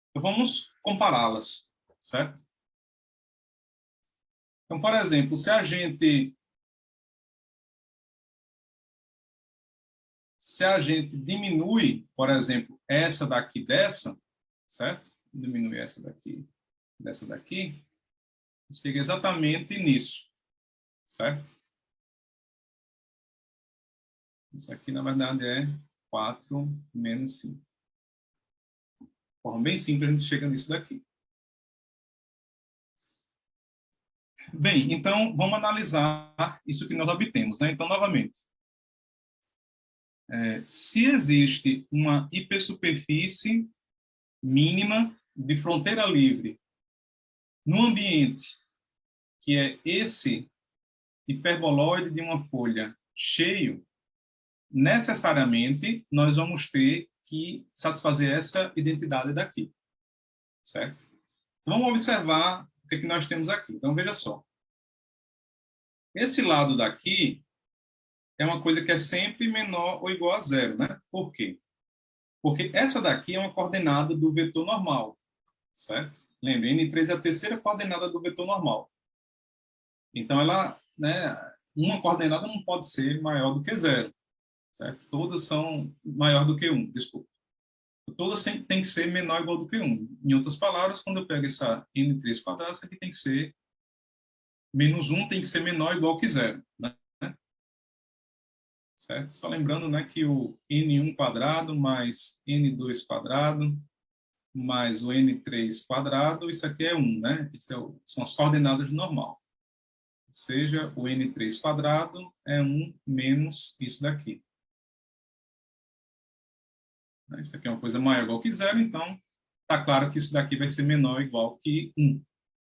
Então, vamos compará-las, certo? Então, por exemplo, se a gente diminui, por exemplo, essa daqui dessa, certo? Diminui essa daqui dessa daqui, chega exatamente nisso, certo? Isso aqui, na verdade, é 4 menos 5. De forma bem simples, a gente chega nisso daqui. Bem, então, vamos analisar isso que nós obtemos, né? Então, novamente, se existe uma hipersuperfície mínima de fronteira livre no ambiente que é esse hiperboloide de uma folha cheio, necessariamente nós vamos ter que satisfazer essa identidade daqui, certo? Então, vamos observar o que nós temos aqui. Então, veja só. Esse lado daqui é uma coisa que é sempre menor ou igual a zero, né? Por quê? Porque essa daqui é uma coordenada do vetor normal, certo? Lembre, N3 é a terceira coordenada do vetor normal. Então, ela, né, uma coordenada não pode ser maior do que zero, certo? Todas são maior do que 1, desculpa. Todas têm que ser menor ou igual do que 1. Em outras palavras, quando eu pego essa N3², isso aqui tem que ser menos 1, tem que ser menor ou igual que zero, né? Certo? Só lembrando, né, que o N1² mais N2² mais o N3², isso aqui é 1, né? Isso são as coordenadas do normal. Ou seja, o N3² é 1 menos isso daqui. Isso aqui é uma coisa maior ou igual que zero, então está claro que isso daqui vai ser menor ou igual que 1.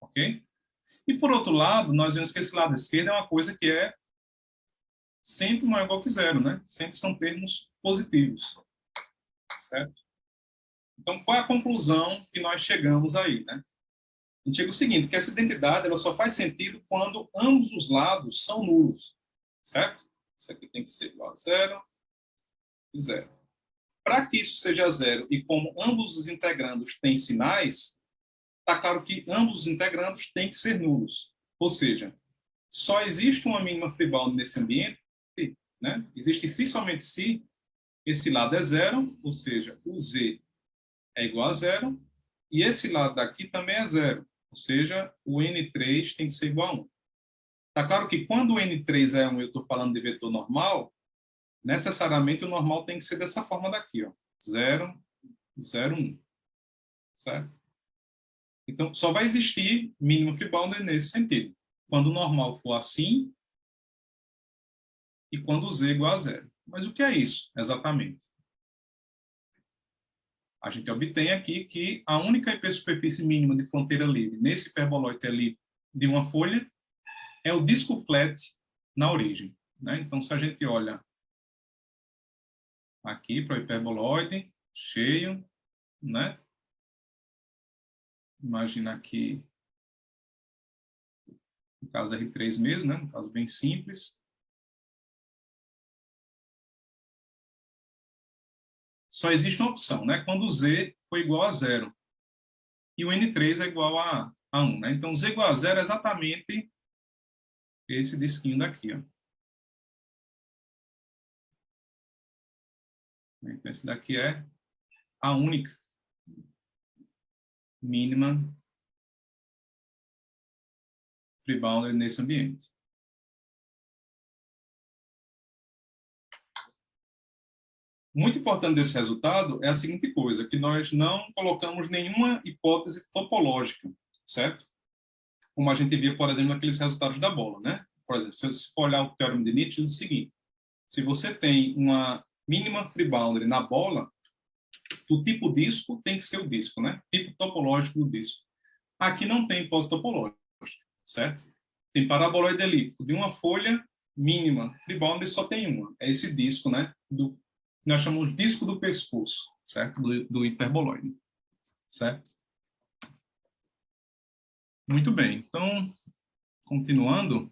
Ok? E, por outro lado, nós vemos que esse lado esquerdo é uma coisa que é sempre maior ou igual que zero, né? Sempre são termos positivos. Certo? Então, qual é a conclusão que nós chegamos aí, né? A gente chega ao seguinte, que essa identidade ela só faz sentido quando ambos os lados são nulos, certo? Isso aqui tem que ser igual a zero e zero. Para que isso seja zero e como ambos os integrandos têm sinais, está claro que ambos os integrandos têm que ser nulos. Ou seja, só existe uma mínima free bound nesse ambiente, né? Existe se somente se esse lado é zero, ou seja, o z é igual a zero, e esse lado daqui também é zero, ou seja, o N3 tem que ser igual a 1. Está claro que quando o N3 é 1, eu estou falando de vetor normal, necessariamente o normal tem que ser dessa forma daqui, ó, 0, 0, 1, certo? Então, só vai existir mínimo free boundary nesse sentido, quando o normal for assim e quando o z é igual a 0. Mas o que é isso, exatamente? A gente obtém aqui que a única hipersuperfície mínima de fronteira livre nesse hiperboloide ali de uma folha é o disco flat na origem, né? Então, se a gente olha aqui para o hiperboloide cheio, né? Imagina aqui, no caso R3 mesmo, né? No caso bem simples. Só existe uma opção, né? Quando o Z for igual a 0 e o N3 é igual a 1, né? Então, Z igual a 0 é exatamente esse disquinho daqui, ó. Então, esse daqui é a única mínima free boundary nesse ambiente. Muito importante desse resultado é a seguinte coisa, que nós não colocamos nenhuma hipótese topológica, certo? como a gente via, por exemplo, naqueles resultados da bola, né? Por exemplo, se você for olhar o teorema de Nietzsche, ele diz o seguinte: se você tem uma mínima free boundary na bola, o tipo disco tem que ser o disco, né? Tipo topológico do disco. Aqui não tem hipótese topológica, certo? Tem paraboloide elíptico de uma folha mínima, free boundary só tem uma. É esse disco, né? Que nós chamamos de disco do pescoço, certo? Do hiperboloide, certo? Muito bem. Então, continuando,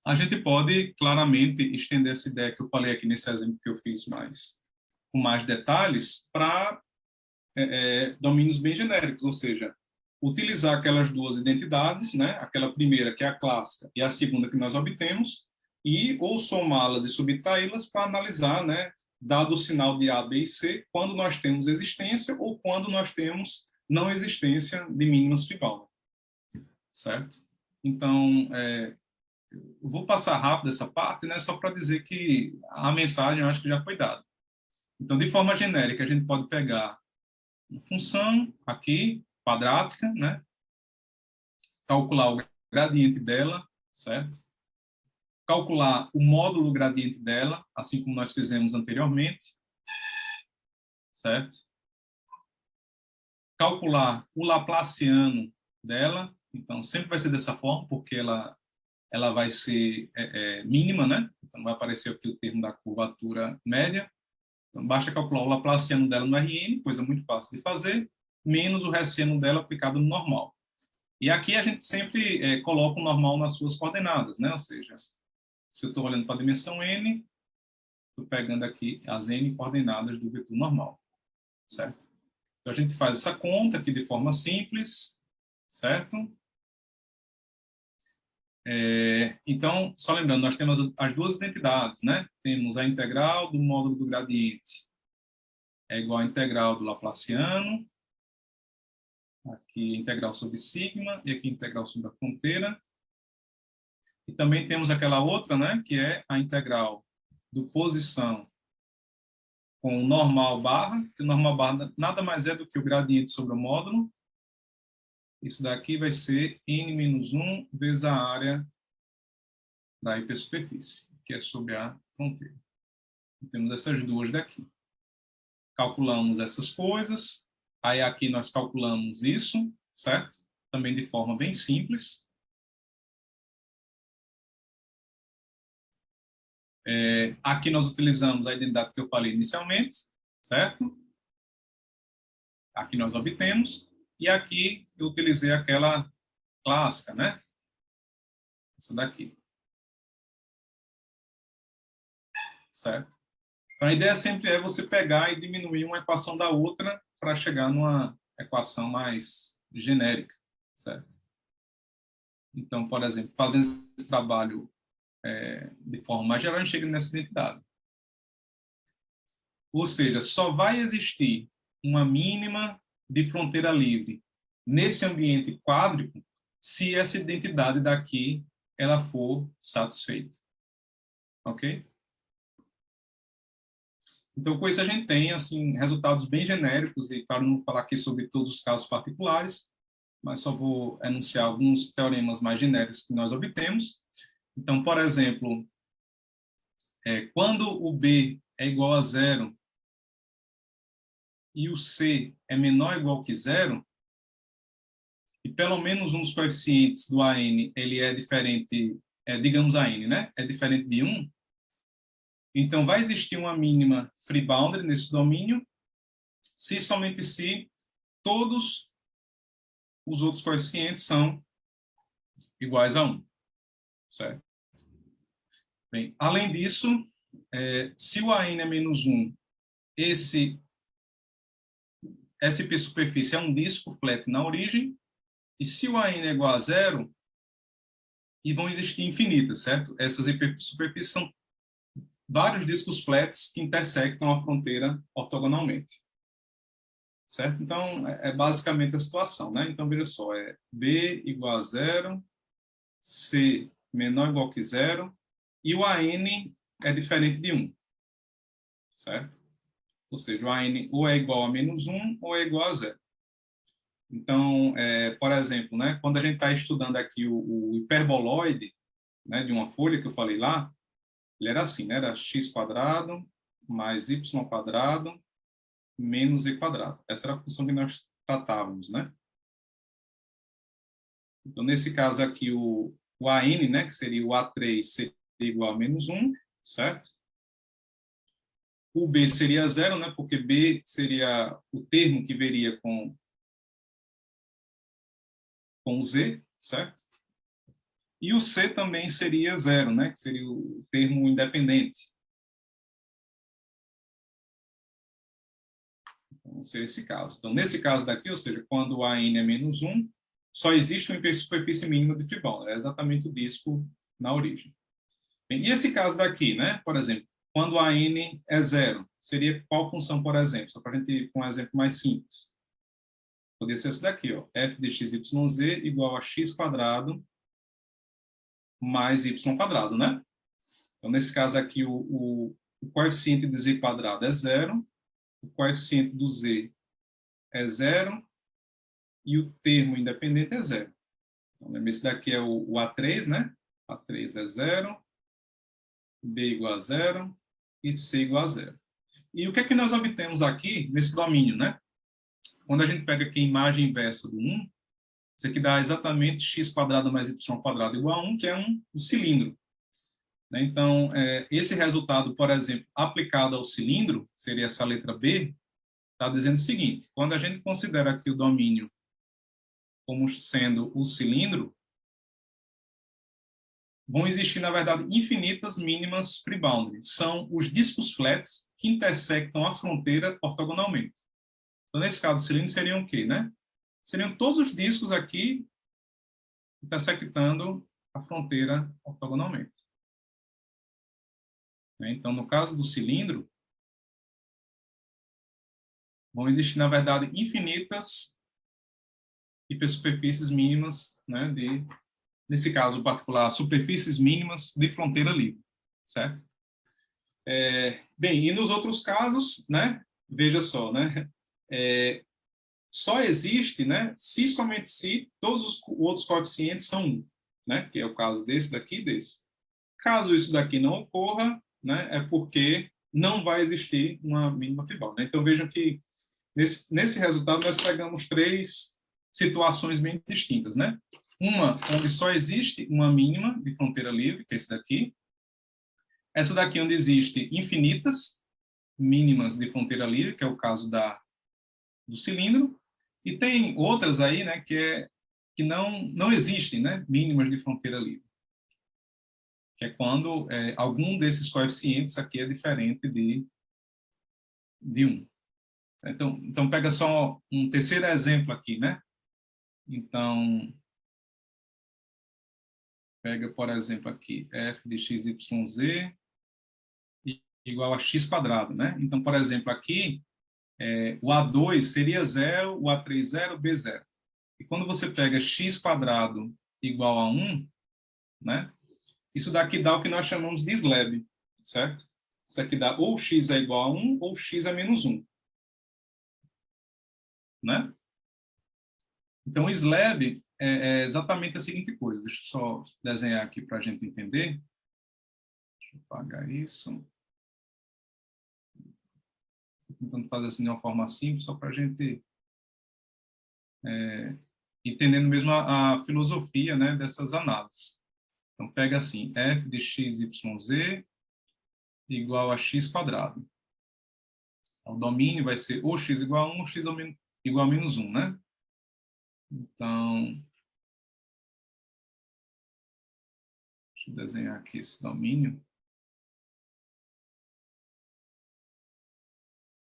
a gente pode claramente estender essa ideia que eu falei aqui nesse exemplo que eu fiz com mais detalhes para domínios bem genéricos, ou seja, utilizar aquelas duas identidades, né? Aquela primeira que é a clássica e a segunda que nós obtemos, e ou somá-las e subtraí-las para analisar, né? Dado o sinal de A, B e C, quando nós temos existência ou quando nós temos não existência de mínimas Fibonacci, certo? Então, eu vou passar rápido essa parte, né? Só para dizer que a mensagem eu acho que já foi dada. Então, de forma genérica, a gente pode pegar uma função aqui, quadrática, né? Calcular o gradiente dela, certo? Calcular o módulo gradiente dela, assim como nós fizemos anteriormente, certo? Calcular o laplaciano dela, então sempre vai ser dessa forma, porque ela vai ser mínima, né? Então vai aparecer aqui o termo da curvatura média. Então, basta calcular o laplaciano dela no Rn, coisa muito fácil de fazer, menos o hessiano dela aplicado no normal. E aqui a gente sempre coloca o normal nas suas coordenadas, né? Ou seja, se eu estou olhando para a dimensão n, estou pegando aqui as n coordenadas do vetor normal, certo? Então a gente faz essa conta aqui de forma simples, certo? Então, só lembrando, nós temos as duas identidades, né? Temos a integral do módulo do gradiente é igual à integral do laplaciano, aqui integral sobre sigma, e aqui integral sobre a fronteira. E também temos aquela outra, né, que é a integral do posição com o normal barra, que o normal barra nada mais é do que o gradiente sobre o módulo. Isso daqui vai ser n-1 vezes a área da hipersuperfície, que é sobre a fronteira. E temos essas duas daqui. Calculamos essas coisas, aí aqui nós calculamos isso, certo? Também de forma bem simples. Aqui nós utilizamos a identidade que eu falei inicialmente, certo? Aqui nós obtemos, e aqui eu utilizei aquela clássica, né? Essa daqui. Certo? Então, a ideia sempre é você pegar e diminuir uma equação da outra para chegar numa equação mais genérica, certo? Então, por exemplo, fazendo esse trabalho de forma mais geral, a gente chega nessa identidade. Ou seja, só vai existir uma mínima de fronteira livre nesse ambiente quádrico se essa identidade daqui ela for satisfeita. Ok? Então, com isso a gente tem assim resultados bem genéricos, e claro, não vou falar aqui sobre todos os casos particulares, mas só vou enunciar alguns teoremas mais genéricos que nós obtemos. Então, por exemplo, quando o B é igual a zero e o C é menor ou igual que zero, e pelo menos um dos coeficientes do AN ele é diferente, digamos AN, né? É diferente de 1, então vai existir uma mínima free boundary nesse domínio, se somente se todos os outros coeficientes são iguais a 1, certo? Bem, além disso, se o AN é menos 1, essa hipersuperfície é um disco flat na origem, e se o AN é igual a zero, e vão existir infinitas, certo? Essas hipersuperfícies são vários discos flats que intersectam a fronteira ortogonalmente, certo? Então, é basicamente a situação, né? Então, veja só, B igual a zero, C menor ou igual que zero, e o AN é diferente de 1, certo? Ou seja, o AN ou é igual a menos 1 ou é igual a zero. Então, por exemplo, né, quando a gente está estudando aqui o hiperboloide, né, de uma folha que eu falei lá, ele era assim, né, era x² mais y² menos e². Essa era a função que nós tratávamos, né? Então, nesse caso aqui, o AN, né, que seria o A3, seria igual a -1, certo? O B seria 0, né, porque B seria o termo que viria com o Z, certo? E o C também seria 0, né, que seria o termo independente. Então, seria esse caso. Então, nesse caso daqui, ou seja, quando o AN é -1, só existe uma superfície mínima de Fibonacci. É exatamente o disco na origem. Bem, e esse caso daqui, né? Por exemplo, quando a n é 0, seria qual função, por exemplo? Só para a gente ir com um exemplo mais simples. Poderia ser esse daqui, ó, f de x, y, z igual a x² mais y², né? Então, nesse caso aqui, o coeficiente de z² é 0, o coeficiente do z é 0 e o termo independente é 0. Então, esse daqui é o A3, né? A3 é 0, B igual a 0 e C igual a 0. E o que é que nós obtemos aqui nesse domínio, né? Quando a gente pega aqui a imagem inversa do 1, isso aqui dá exatamente x² mais y² igual a 1, que é um cilindro. Né? Então, esse resultado, por exemplo, aplicado ao cilindro, seria essa letra B, está dizendo o seguinte: quando a gente considera aqui o domínio como sendo o cilindro, vão existir, na verdade, infinitas mínimas free boundaries. São os discos flats que intersectam a fronteira ortogonalmente. Então, nesse caso, o cilindro seriam o quê, né? Seriam todos os discos aqui intersectando a fronteira ortogonalmente. Então, no caso do cilindro, vão existir, na verdade, infinitas hipersuperfícies mínimas, né, nesse caso particular, superfícies mínimas de fronteira livre, certo? Bem, e nos outros casos, né, veja só, né, só existe, né, se somente se todos os outros coeficientes são 1, né, que é o caso desse daqui e desse. Caso isso daqui não ocorra, né, é porque não vai existir uma mínima tribal. Né? Então, vejam que nesse resultado nós pegamos 3 situações bem distintas. Né? Uma onde só existe uma mínima de fronteira livre, que é esse daqui. Essa daqui onde existe infinitas mínimas de fronteira livre, que é o caso do cilindro. E tem outras aí, né, que não existem, né, mínimas de fronteira livre. Que é quando algum desses coeficientes aqui é diferente de 1. Então, pega só um terceiro exemplo aqui, né? Então, pega, por exemplo, aqui, f de x, y, z igual a x², né? Então, por exemplo, aqui, o A2 seria 0, o A3 0, B 0. E quando você pega x² igual a 1, né? Isso daqui dá o que nós chamamos de slab, certo? Isso aqui dá ou x é igual a 1 ou x é menos 1. Né? Então, o slab é exatamente a seguinte coisa. Deixa eu só desenhar aqui para a gente entender. Deixa eu apagar isso. Estou tentando fazer assim de uma forma simples, só para a gente entendendo mesmo a filosofia, né, dessas análises. Então, pega assim, f de x, y, z igual a x². O domínio vai ser ou x igual a 1 ou x igual a menos 1, né? Então, deixa eu desenhar aqui esse domínio.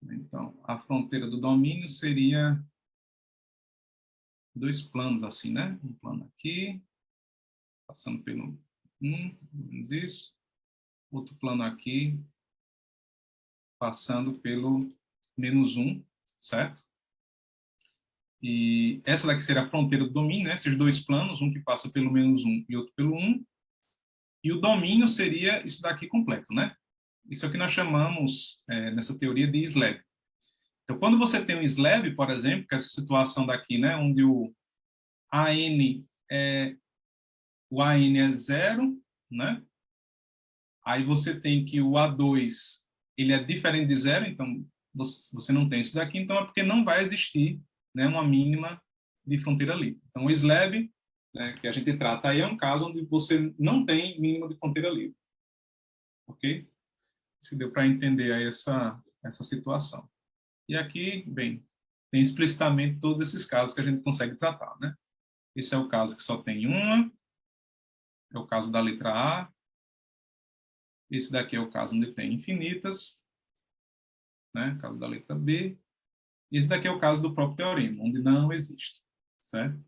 Então, a fronteira do domínio seria 2 planos assim, né? Um plano aqui, passando pelo 1, menos isso. Outro plano aqui, passando pelo menos 1, certo? E essa daqui seria a fronteira do domínio, né? Esses 2 planos, um que passa pelo menos 1 e outro pelo 1. E o domínio seria isso daqui completo, né? Isso é o que nós chamamos, nessa teoria, de slab. Então, quando você tem um slab, por exemplo, que é essa situação daqui, né, onde o AN é 0, né? Aí você tem que o A2 ele é diferente de 0, então você não tem isso daqui, então é porque não vai existir, né, uma mínima de fronteira livre. Então, o slab, né, que a gente trata aí, é um caso onde você não tem mínima de fronteira livre. Ok? Se deu para entender aí essa situação. E aqui, bem, tem explicitamente todos esses casos que a gente consegue tratar, né? Esse é o caso que só tem uma, é o caso da letra A. Esse daqui é o caso onde tem infinitas, né? Caso da letra B. Esse daqui é o caso do próprio teorema, onde não existe, certo?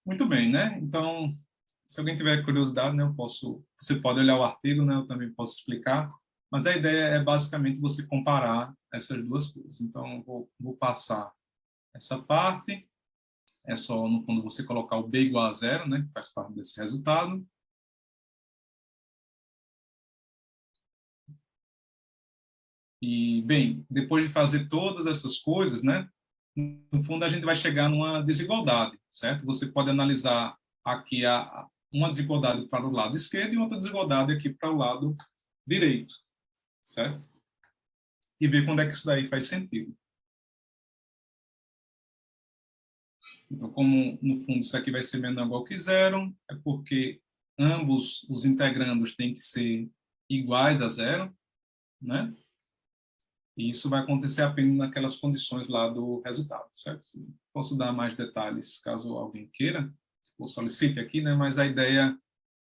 Muito bem, né? Então, se alguém tiver curiosidade, né, você pode olhar o artigo, né? Eu também posso explicar. Mas a ideia é basicamente você comparar essas duas coisas. Então, eu vou passar essa parte. É só, no fundo, você colocar o B igual a 0, né? Que faz parte desse resultado. E, bem, depois de fazer todas essas coisas, né? No fundo, a gente vai chegar numa desigualdade, certo? Você pode analisar aqui uma desigualdade para o lado esquerdo e outra desigualdade aqui para o lado direito, certo? E ver quando é que isso daí faz sentido. Então, como, no fundo, isso aqui vai ser menor ou igual que 0, é porque ambos os integrandos têm que ser iguais a 0, né? E isso vai acontecer apenas naquelas condições lá do resultado, certo? Posso dar mais detalhes caso alguém queira, ou solicite aqui, né? Mas a ideia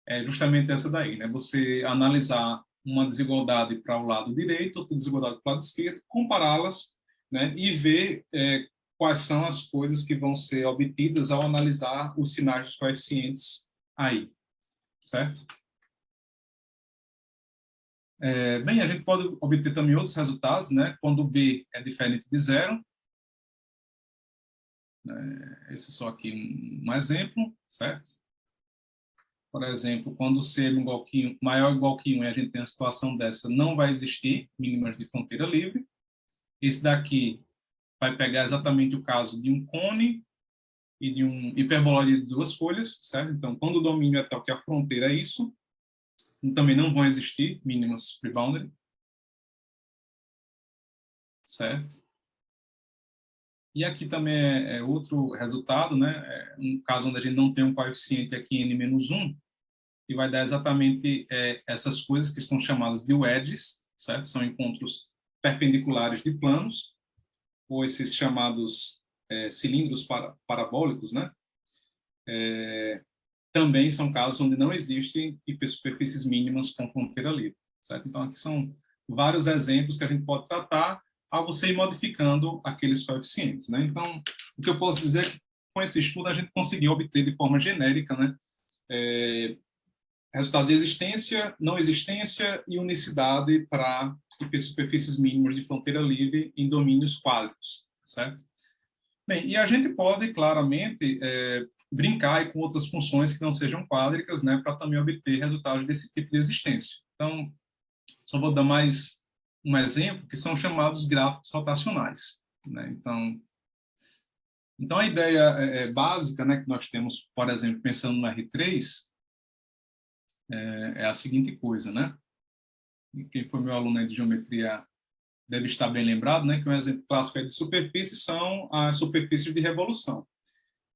é justamente essa daí, né? Você analisar uma desigualdade para o lado direito, outra desigualdade para o lado esquerdo, compará-las, né? E ver quais são as coisas que vão ser obtidas ao analisar os sinais dos coeficientes aí, certo? Bem, a gente pode obter também outros resultados, né? Quando o B é diferente de 0. Esse é só aqui um exemplo, certo? Por exemplo, quando o C é maior ou igual que 1 e a gente tem uma situação dessa, não vai existir mínimas de fronteira livre. Esse daqui vai pegar exatamente o caso de um cone e de um hiperboloide de duas folhas, certo? Então, quando o domínio é tal que a fronteira é isso, também não vão existir mínimas free boundary, certo? E aqui também é outro resultado, né? É um caso onde a gente não tem um coeficiente aqui n-1, e vai dar exatamente essas coisas que estão chamadas de wedges, certo? São encontros perpendiculares de planos, ou esses chamados cilindros parabólicos, né? Também são casos onde não existem hipersuperfícies mínimas com fronteira livre, certo? Então, aqui são vários exemplos que a gente pode tratar ao você ir modificando aqueles coeficientes, né? Então, o que eu posso dizer é que com esse estudo a gente conseguiu obter de forma genérica, né? Resultado de existência, não existência e unicidade para hipersuperfícies mínimas de fronteira livre em domínios quádricos, certo? Bem, e a gente pode claramente brincar com outras funções que não sejam quádricas, né, para também obter resultados desse tipo de existência. Então, só vou dar mais um exemplo, que são chamados gráficos rotacionais, né? Então a ideia básica, né, que nós temos, por exemplo, pensando no R3, é a seguinte coisa, né? E quem foi meu aluno aí de geometria deve estar bem lembrado, né, que um exemplo clássico de superfície são as superfícies de revolução.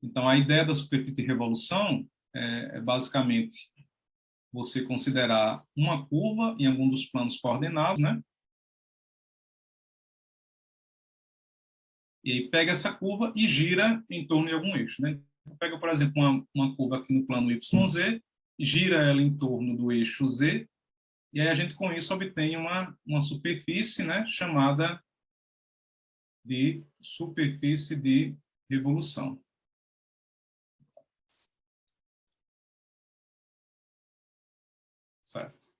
Então, a ideia da superfície de revolução é basicamente você considerar uma curva em algum dos planos coordenados, né? E aí pega essa curva e gira em torno de algum eixo, né? Então, pega, por exemplo, uma curva aqui no plano YZ, gira ela em torno do eixo Z, e aí a gente, com isso, obtém uma superfície, né, chamada de superfície de revolução. Certo?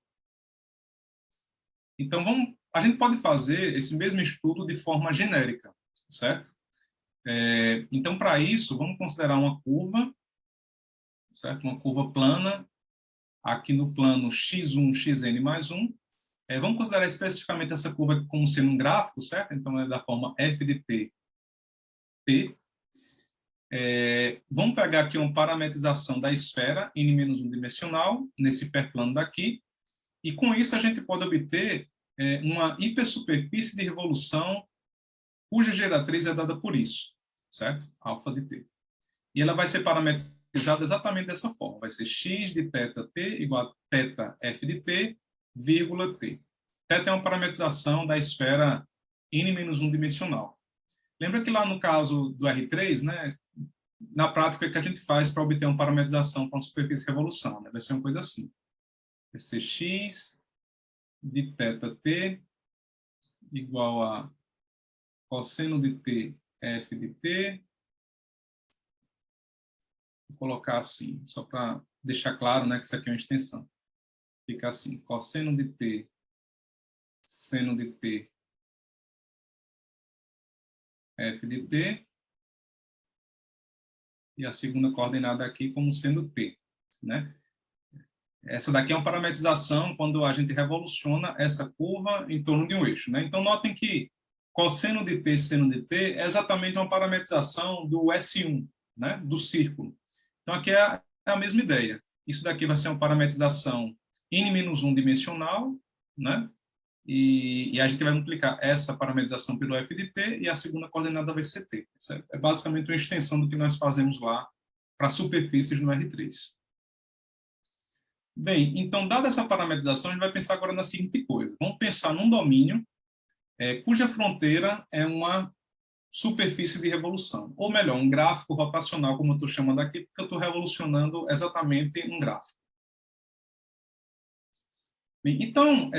Então, a gente pode fazer esse mesmo estudo de forma genérica, certo? Então, para isso, vamos considerar uma curva, certo? Uma curva plana, aqui no plano x1, xn mais 1, Vamos considerar especificamente essa curva aqui como sendo um gráfico, certo? Então, é da forma f de t, t. Vamos pegar aqui uma parametrização da esfera n-1 dimensional, nesse hiperplano daqui, e com isso a gente pode obter uma hipersuperfície de revolução cuja geratriz é dada por isso, certo? Alfa de t. E ela vai ser parametrizada exatamente dessa forma. Vai ser x de θt igual a θ f de t, vírgula t. Θ é uma parametrização da esfera n-1 dimensional. Lembra que lá no caso do R3, né, na prática, o que a gente faz para obter uma parametrização para uma superfície de revolução? Né? Vai ser uma coisa assim. Vai ser x de θt igual a cosseno de t, f de t. Vou colocar assim, só para deixar claro, né, que isso aqui é uma extensão. Fica assim, cosseno de t, seno de t, f de t, e a segunda coordenada aqui como sendo t, né? Essa daqui é uma parametrização quando a gente revoluciona essa curva em torno de um eixo, né? Então, notem que cosseno de t, seno de t é exatamente uma parametrização do S1, né? Do círculo. Então, aqui é a mesma ideia. Isso daqui vai ser uma parametrização n-1 dimensional, né? E a gente vai multiplicar essa parametrização pelo f de t e a segunda coordenada vai ser t. Certo? É basicamente uma extensão do que nós fazemos lá para superfícies no R3. Bem, então, dada essa parametrização, a gente vai pensar agora na seguinte coisa. Vamos pensar num domínio cuja fronteira é uma superfície de revolução. Ou melhor, um gráfico rotacional, como eu estou chamando aqui, porque eu estou revolucionando exatamente um gráfico. Bem, então,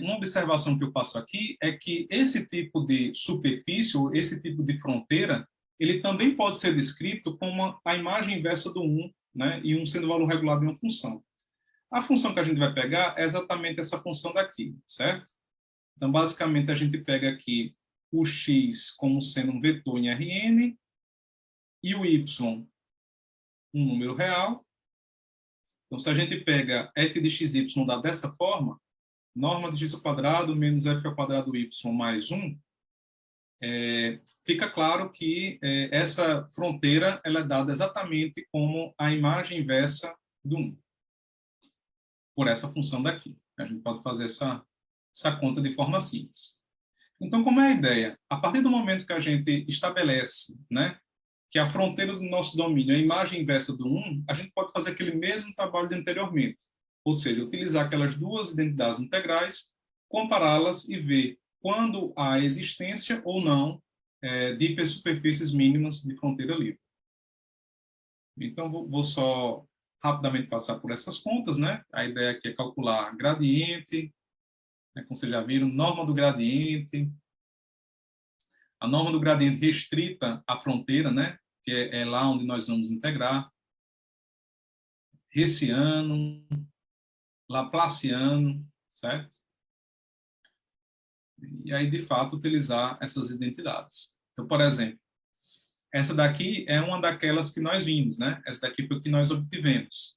uma observação que eu faço aqui é que esse tipo de superfície, ou esse tipo de fronteira, ele também pode ser descrito como a imagem inversa do 1, né, e 1 sendo o valor regular de uma função. A função que a gente vai pegar é exatamente essa função daqui, certo? Então, basicamente, a gente pega aqui o x como sendo um vetor em Rn e o y um número real. Então, se a gente pega f de xy dá dessa forma, norma de x ao quadrado menos f ao quadrado y mais 1, fica claro que essa fronteira ela é dada exatamente como a imagem inversa do 1, por essa função daqui. A gente pode fazer essa conta de forma simples. Então, como é a ideia? A partir do momento que a gente estabelece, né, que a fronteira do nosso domínio é a imagem inversa do 1, a gente pode fazer aquele mesmo trabalho de anteriormente. Ou seja, utilizar aquelas duas identidades integrais, compará-las e ver quando há existência ou não de hipersuperfícies mínimas de fronteira livre. Então, vou só rapidamente passar por essas contas, né? A ideia aqui é calcular gradiente, né, como vocês já viram, norma do gradiente, a norma do gradiente restrita à fronteira, né, que é lá onde nós vamos integrar, Hessiano, Laplaciano, certo? E aí, de fato, utilizar essas identidades. Então, por exemplo, essa daqui é uma daquelas que nós vimos, né? Essa daqui foi o que nós obtivemos.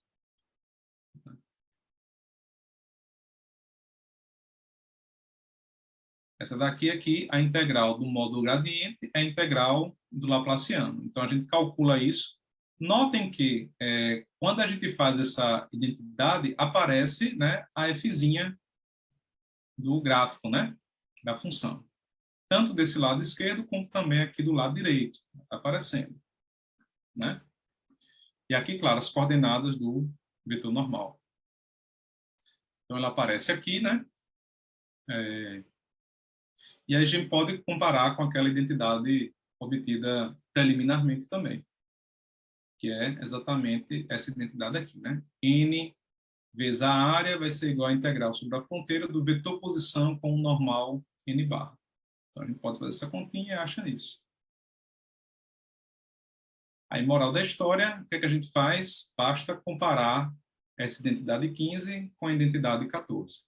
Essa daqui aqui, a integral do módulo gradiente é a integral do Laplaciano. Então, a gente calcula isso. Notem que, quando a gente faz essa identidade, aparece, né, a fzinha do gráfico, né, da função. Tanto desse lado esquerdo, como também aqui do lado direito. Está aparecendo. Né? E aqui, claro, as coordenadas do vetor normal. Então, ela aparece aqui, né? E aí a gente pode comparar com aquela identidade obtida preliminarmente também, que é exatamente essa identidade aqui, né? N vezes a área vai ser igual a integral sobre a fronteira do vetor posição com o normal N barra. Então, a gente pode fazer essa continha e acha isso. Aí, moral da história, o que é que a gente faz? Basta comparar essa identidade 15 com a identidade 14.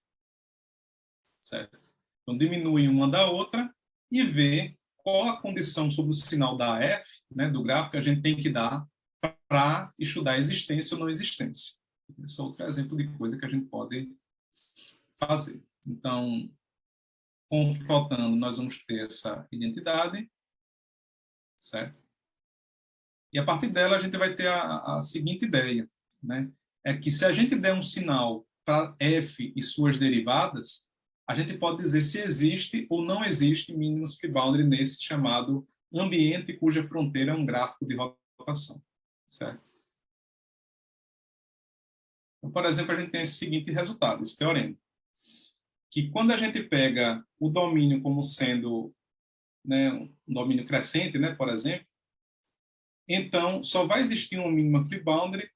Certo? Então, diminui uma da outra e vê qual a condição sobre o sinal da F, né, do gráfico, que a gente tem que dar para estudar existência ou não existência. Esse é outro exemplo de coisa que a gente pode fazer. Então, confrontando, nós vamos ter essa identidade, certo? E a partir dela a gente vai ter a seguinte ideia, né? É que se a gente der um sinal para f e suas derivadas, a gente pode dizer se existe ou não existe mínimos free boundary nesse chamado ambiente cuja fronteira é um gráfico de rotação, certo? Então, por exemplo, a gente tem esse seguinte resultado, esse teorema, que quando a gente pega o domínio como sendo, né, um domínio crescente, né, por exemplo, então só vai existir uma mínima free boundary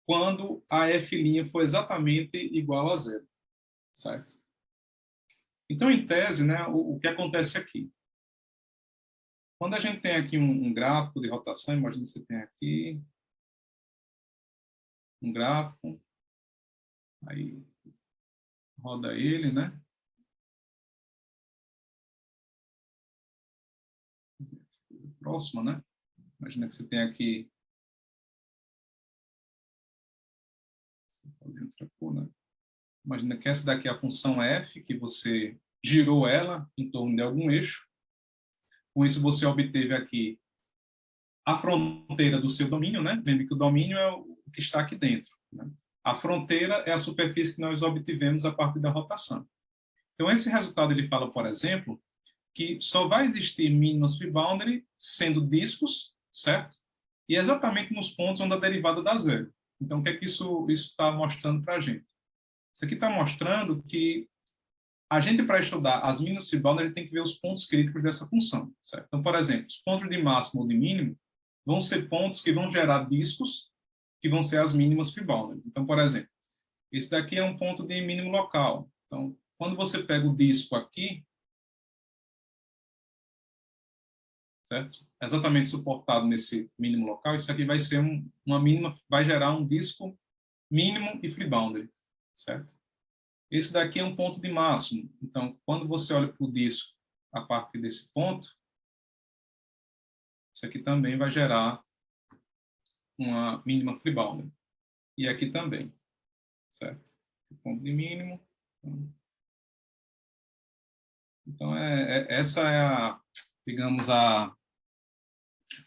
quando a f' for exatamente igual a zero, certo? Então, em tese, né, o que acontece aqui? Quando a gente tem aqui um gráfico de rotação, imagina que você tem aqui um gráfico, aí roda ele, né? Próxima, né? Imagina que você tem aqui, fazer outra cor, né? Imagina que essa daqui é a função f, que você girou ela em torno de algum eixo. Com isso, você obteve aqui a fronteira do seu domínio, né? Lembre que o domínio é o que está aqui dentro, né? A fronteira é a superfície que nós obtivemos a partir da rotação. Então, esse resultado ele fala, por exemplo, que só vai existir mínimos free boundary sendo discos, certo? E exatamente nos pontos onde a derivada dá zero. Então, o que é que isso está mostrando para a gente? Isso aqui está mostrando que a gente, para estudar as mínimas free boundary, tem que ver os pontos críticos dessa função, certo? Então, por exemplo, os pontos de máximo ou de mínimo vão ser pontos que vão gerar discos, que vão ser as mínimas free boundary. Então, por exemplo, esse daqui é um ponto de mínimo local. Então, quando você pega o disco aqui, certo? Exatamente suportado nesse mínimo local, isso aqui vai ser uma mínima, vai gerar um disco mínimo e free boundary, certo? Esse daqui é um ponto de máximo. Então, quando você olha para o disco a partir desse ponto, isso aqui também vai gerar uma mínima free boundary. E aqui também, certo? Ponto de mínimo. Então, essa é a, digamos, a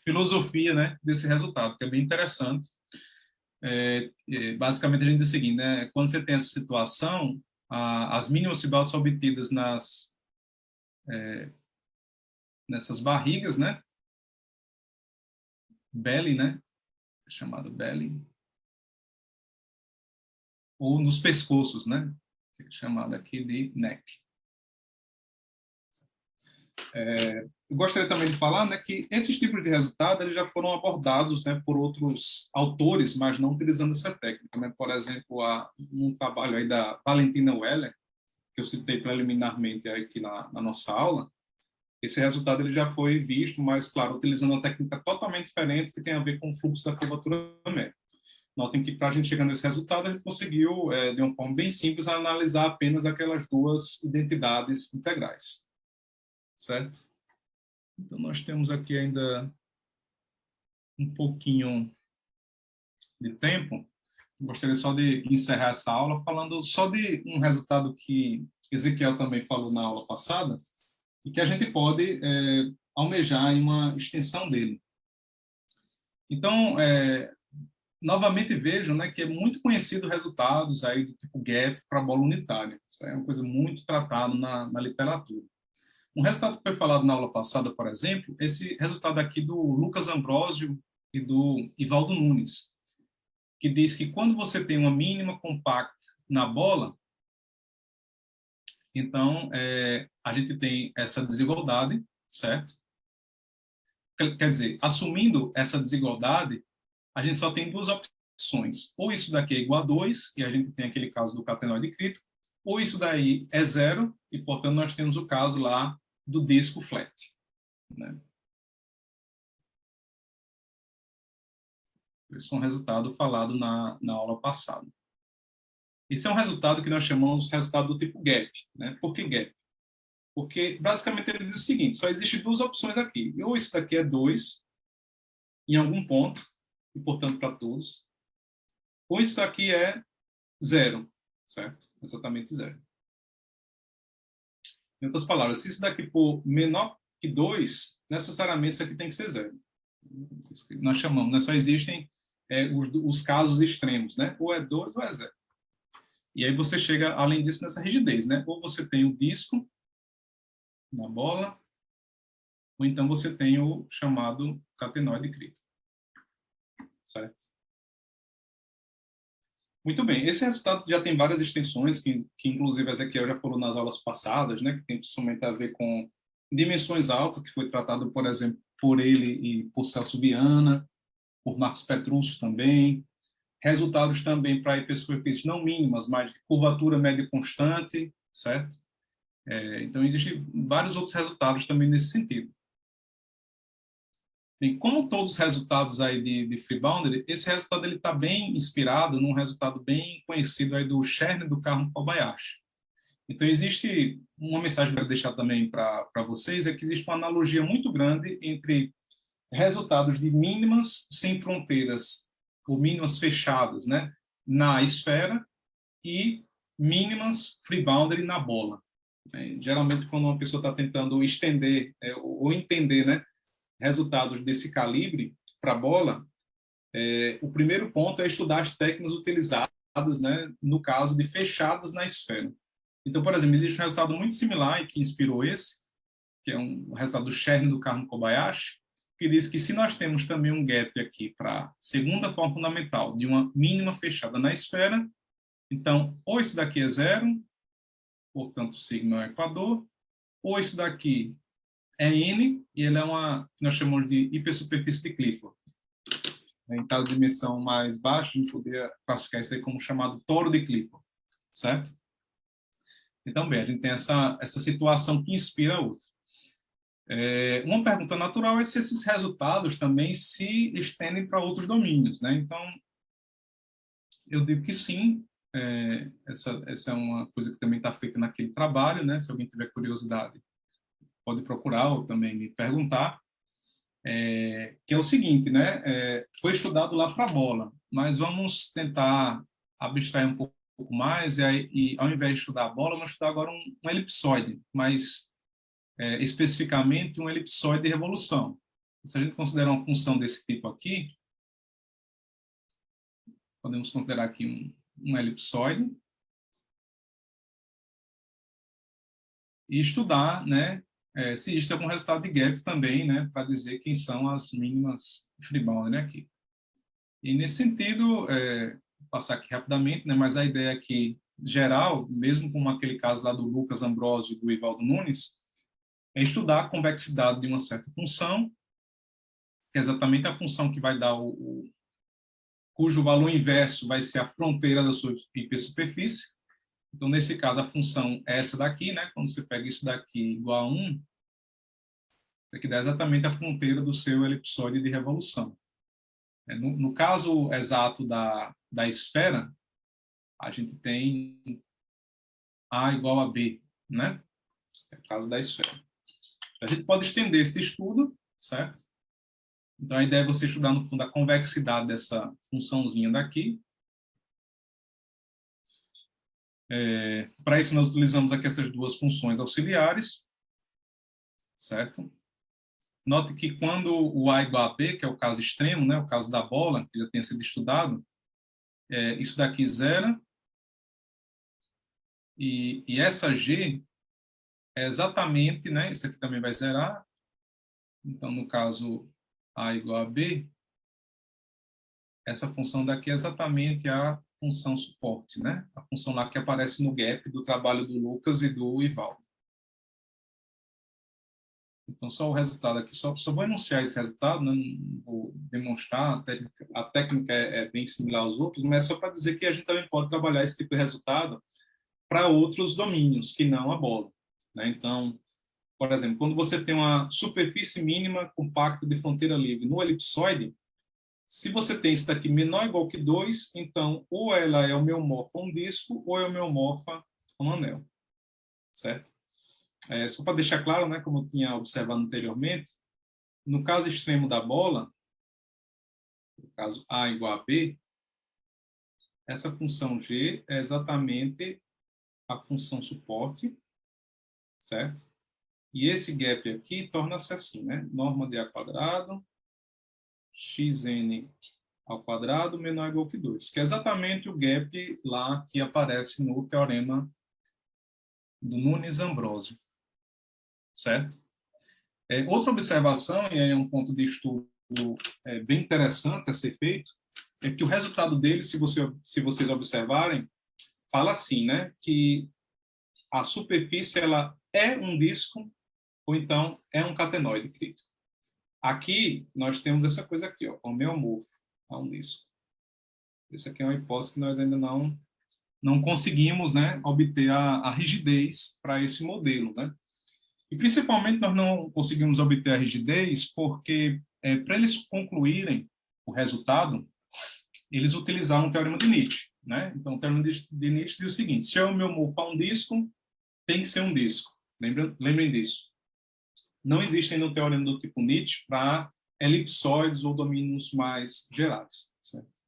filosofia, né, desse resultado, que é bem interessante. Basicamente, a gente diz o seguinte, né, quando você tem essa situação, as mínimas free boundaries são obtidas nessas barrigas, né, belly, né, é chamado belly, ou nos pescoços, né, que é chamado aqui de neck. Eu gostaria também de falar, né, que esses tipos de resultado eles já foram abordados, né, por outros autores, mas não utilizando essa técnica, né? Por exemplo, um trabalho aí da Valentina Weller, que eu citei preliminarmente aqui na nossa aula. Esse resultado ele já foi visto, mas, claro, utilizando uma técnica totalmente diferente que tem a ver com o fluxo da curvatura métrica. Notem que, para a gente chegar nesse resultado, a gente conseguiu, de uma forma bem simples, analisar apenas aquelas duas identidades integrais. Certo? Então, nós temos aqui ainda um pouquinho de tempo. Gostaria só de encerrar essa aula falando só de um resultado que Ezequiel também falou na aula passada e que a gente pode almejar em uma extensão dele. Então, novamente vejam, né, que é muito conhecido resultados aí do tipo gap para bola unitária. Isso é uma coisa muito tratada na literatura. Um resultado que foi falado na aula passada, por exemplo, esse resultado aqui do Lucas Ambrosio e do Ivaldo Nunes, que diz que quando você tem uma mínima compacta na bola, então a gente tem essa desigualdade, certo? Quer dizer, assumindo essa desigualdade, a gente só tem duas opções. Ou isso daqui é igual a 2, e a gente tem aquele caso do catenoide crítico, ou isso daí é zero, e, portanto, nós temos o caso lá do disco flat. Né? Esse foi um resultado falado na aula passada. Esse é um resultado que nós chamamos de resultado do tipo gap. Né? Por que gap? Porque, basicamente, ele diz o seguinte, só existem duas opções aqui. Ou isso daqui é 2, em algum ponto, e, portanto, para todos, ou isso aqui é zero, certo? Exatamente zero. Em outras palavras, se isso daqui for menor que 2, necessariamente isso aqui tem que ser zero. Isso que nós chamamos, né? Só existem os casos extremos, né? Ou é 2 ou é zero. E aí você chega, além disso, nessa rigidez, né? Ou você tem o disco na bola, ou então você tem o chamado catenoide crítico. Certo? Muito bem. Esse resultado já tem várias extensões, que inclusive a Ezequiel já falou nas aulas passadas, né? Que tem principalmente a ver com dimensões altas, que foi tratado, por exemplo, por ele e por Celso Viana, por Marcos Petrúcio também. Resultados também para hipersuperfícies não mínimas, mas de curvatura média constante, certo? Então, existem vários outros resultados também nesse sentido. E como todos os resultados aí de free boundary, esse resultado ele está bem inspirado num resultado bem conhecido aí do Cherny e do Carmo Kobayashi. Então, existe uma mensagem que eu quero deixar também para vocês, é que existe uma analogia muito grande entre resultados de mínimas sem fronteiras, ou mínimas fechadas, né, na esfera, e mínimas free boundary na bola. Geralmente, quando uma pessoa está tentando estender ou entender, né, resultados desse calibre para a bola, o primeiro ponto é estudar as técnicas utilizadas, né, no caso de fechadas na esfera. Então, por exemplo, existe um resultado muito similar e que inspirou esse, que é um resultado do Cherny do Carmo Kobayashi, que diz que se nós temos também um gap aqui para a segunda forma fundamental de uma mínima fechada na esfera, então, ou isso daqui é zero, portanto, sigma é o equador, ou isso daqui é N, e ele é uma, que nós chamamos de hipersuperfície de Clifford. Em caso de dimensão mais baixa, a gente poderia classificar isso aí como chamado toro de Clifford, certo? Então, bem, a gente tem essa situação que inspira a outra. Uma pergunta natural é se esses resultados também se estendem para outros domínios, né? Então, eu digo que sim, essa é uma coisa que também está feita naquele trabalho, né? Se alguém tiver curiosidade, pode procurar ou também me perguntar, que é o seguinte, né? Foi estudado lá para a bola, mas vamos tentar abstrair um pouco mais e ao invés de estudar a bola, vamos estudar agora um elipsoide, mas especificamente um elipsoide de revolução. Se a gente considerar uma função desse tipo aqui, podemos considerar aqui um elipsoide e estudar, né, se existe algum resultado de gap também, né, para dizer quem são as mínimas free boundary, né, aqui. E nesse sentido, vou passar aqui rapidamente, né, mas a ideia aqui geral, mesmo como aquele caso lá do Lucas Ambrosio e do Ivaldo Nunes, é estudar a convexidade de uma certa função, que é exatamente a função que vai dar cujo valor inverso vai ser a fronteira da sua hipersuperfície. Então, nesse caso, a função é essa daqui, né? Quando você pega isso daqui igual a 1, isso aqui dá exatamente a fronteira do seu elipsoide de revolução. No caso exato da esfera, a gente tem A igual a B, né? É o caso da esfera. A gente pode estender esse estudo, certo? Então, a ideia é você estudar, no fundo, a convexidade dessa funçãozinha daqui. Para isso, nós utilizamos aqui essas duas funções auxiliares, certo? Note que quando o A igual a B, que é o caso extremo, né, o caso da bola, que já tenha sido estudado, isso daqui zera, e essa G é exatamente, né, isso aqui também vai zerar, então, no caso A igual a B, essa função daqui é exatamente a função suporte, né? A função lá que aparece no gap do trabalho do Lucas e do Ivaldo. Então, só o resultado aqui, só vou enunciar esse resultado, né? Não vou demonstrar, a técnica é bem similar aos outros, mas é só para dizer que a gente também pode trabalhar esse tipo de resultado para outros domínios, que não a bola, né? Então, por exemplo, quando você tem uma superfície mínima compacta de fronteira livre no elipsoide, se você tem isso daqui menor ou igual que 2, então ou ela é homeomorfa a um disco ou é homeomorfa a um anel, certo? Só para deixar claro, né, como eu tinha observado anteriormente, no caso extremo da bola, no caso A igual a B, essa função G é exatamente a função suporte certo? E esse gap aqui torna-se assim, né? Norma de A quadrado, xn ao quadrado menor ou igual que 2, que é exatamente o gap lá que aparece no teorema do Nunes-Ambrosio, certo? Outra observação, e aí é um ponto de estudo bem interessante a ser feito, é que o resultado dele, se vocês observarem, fala assim, né, que a superfície ela é um disco ou então é um catenoide crítico. Aqui nós temos essa coisa aqui, ó, homeomorfo a um disco. Essa aqui é uma hipótese que nós ainda não conseguimos, né, obter a rigidez para esse modelo, né? E principalmente nós não conseguimos obter a rigidez porque para eles concluírem o resultado, eles utilizaram o teorema de Nietzsche, né? Então o teorema de Nietzsche diz o seguinte: se eu me homorfar um disco, tem que ser um disco. Lembrem disso. Não existe ainda um teorema do tipo Nietzsche para elipsoides ou domínios mais gerais, certo?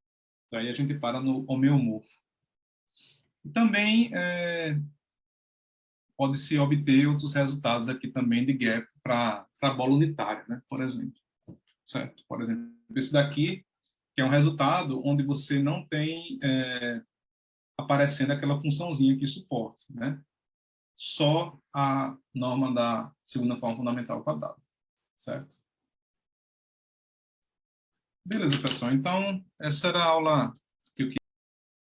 Então, aí a gente para no homeomorfo. E também pode-se obter outros resultados aqui também de gap para a bola unitária, né? Por exemplo. Certo? Por exemplo, esse daqui, que é um resultado onde você não tem aparecendo aquela funçãozinha que suporta, né? Só a norma da segunda forma fundamental ao quadrado, certo? Beleza, pessoal. Então, essa era a aula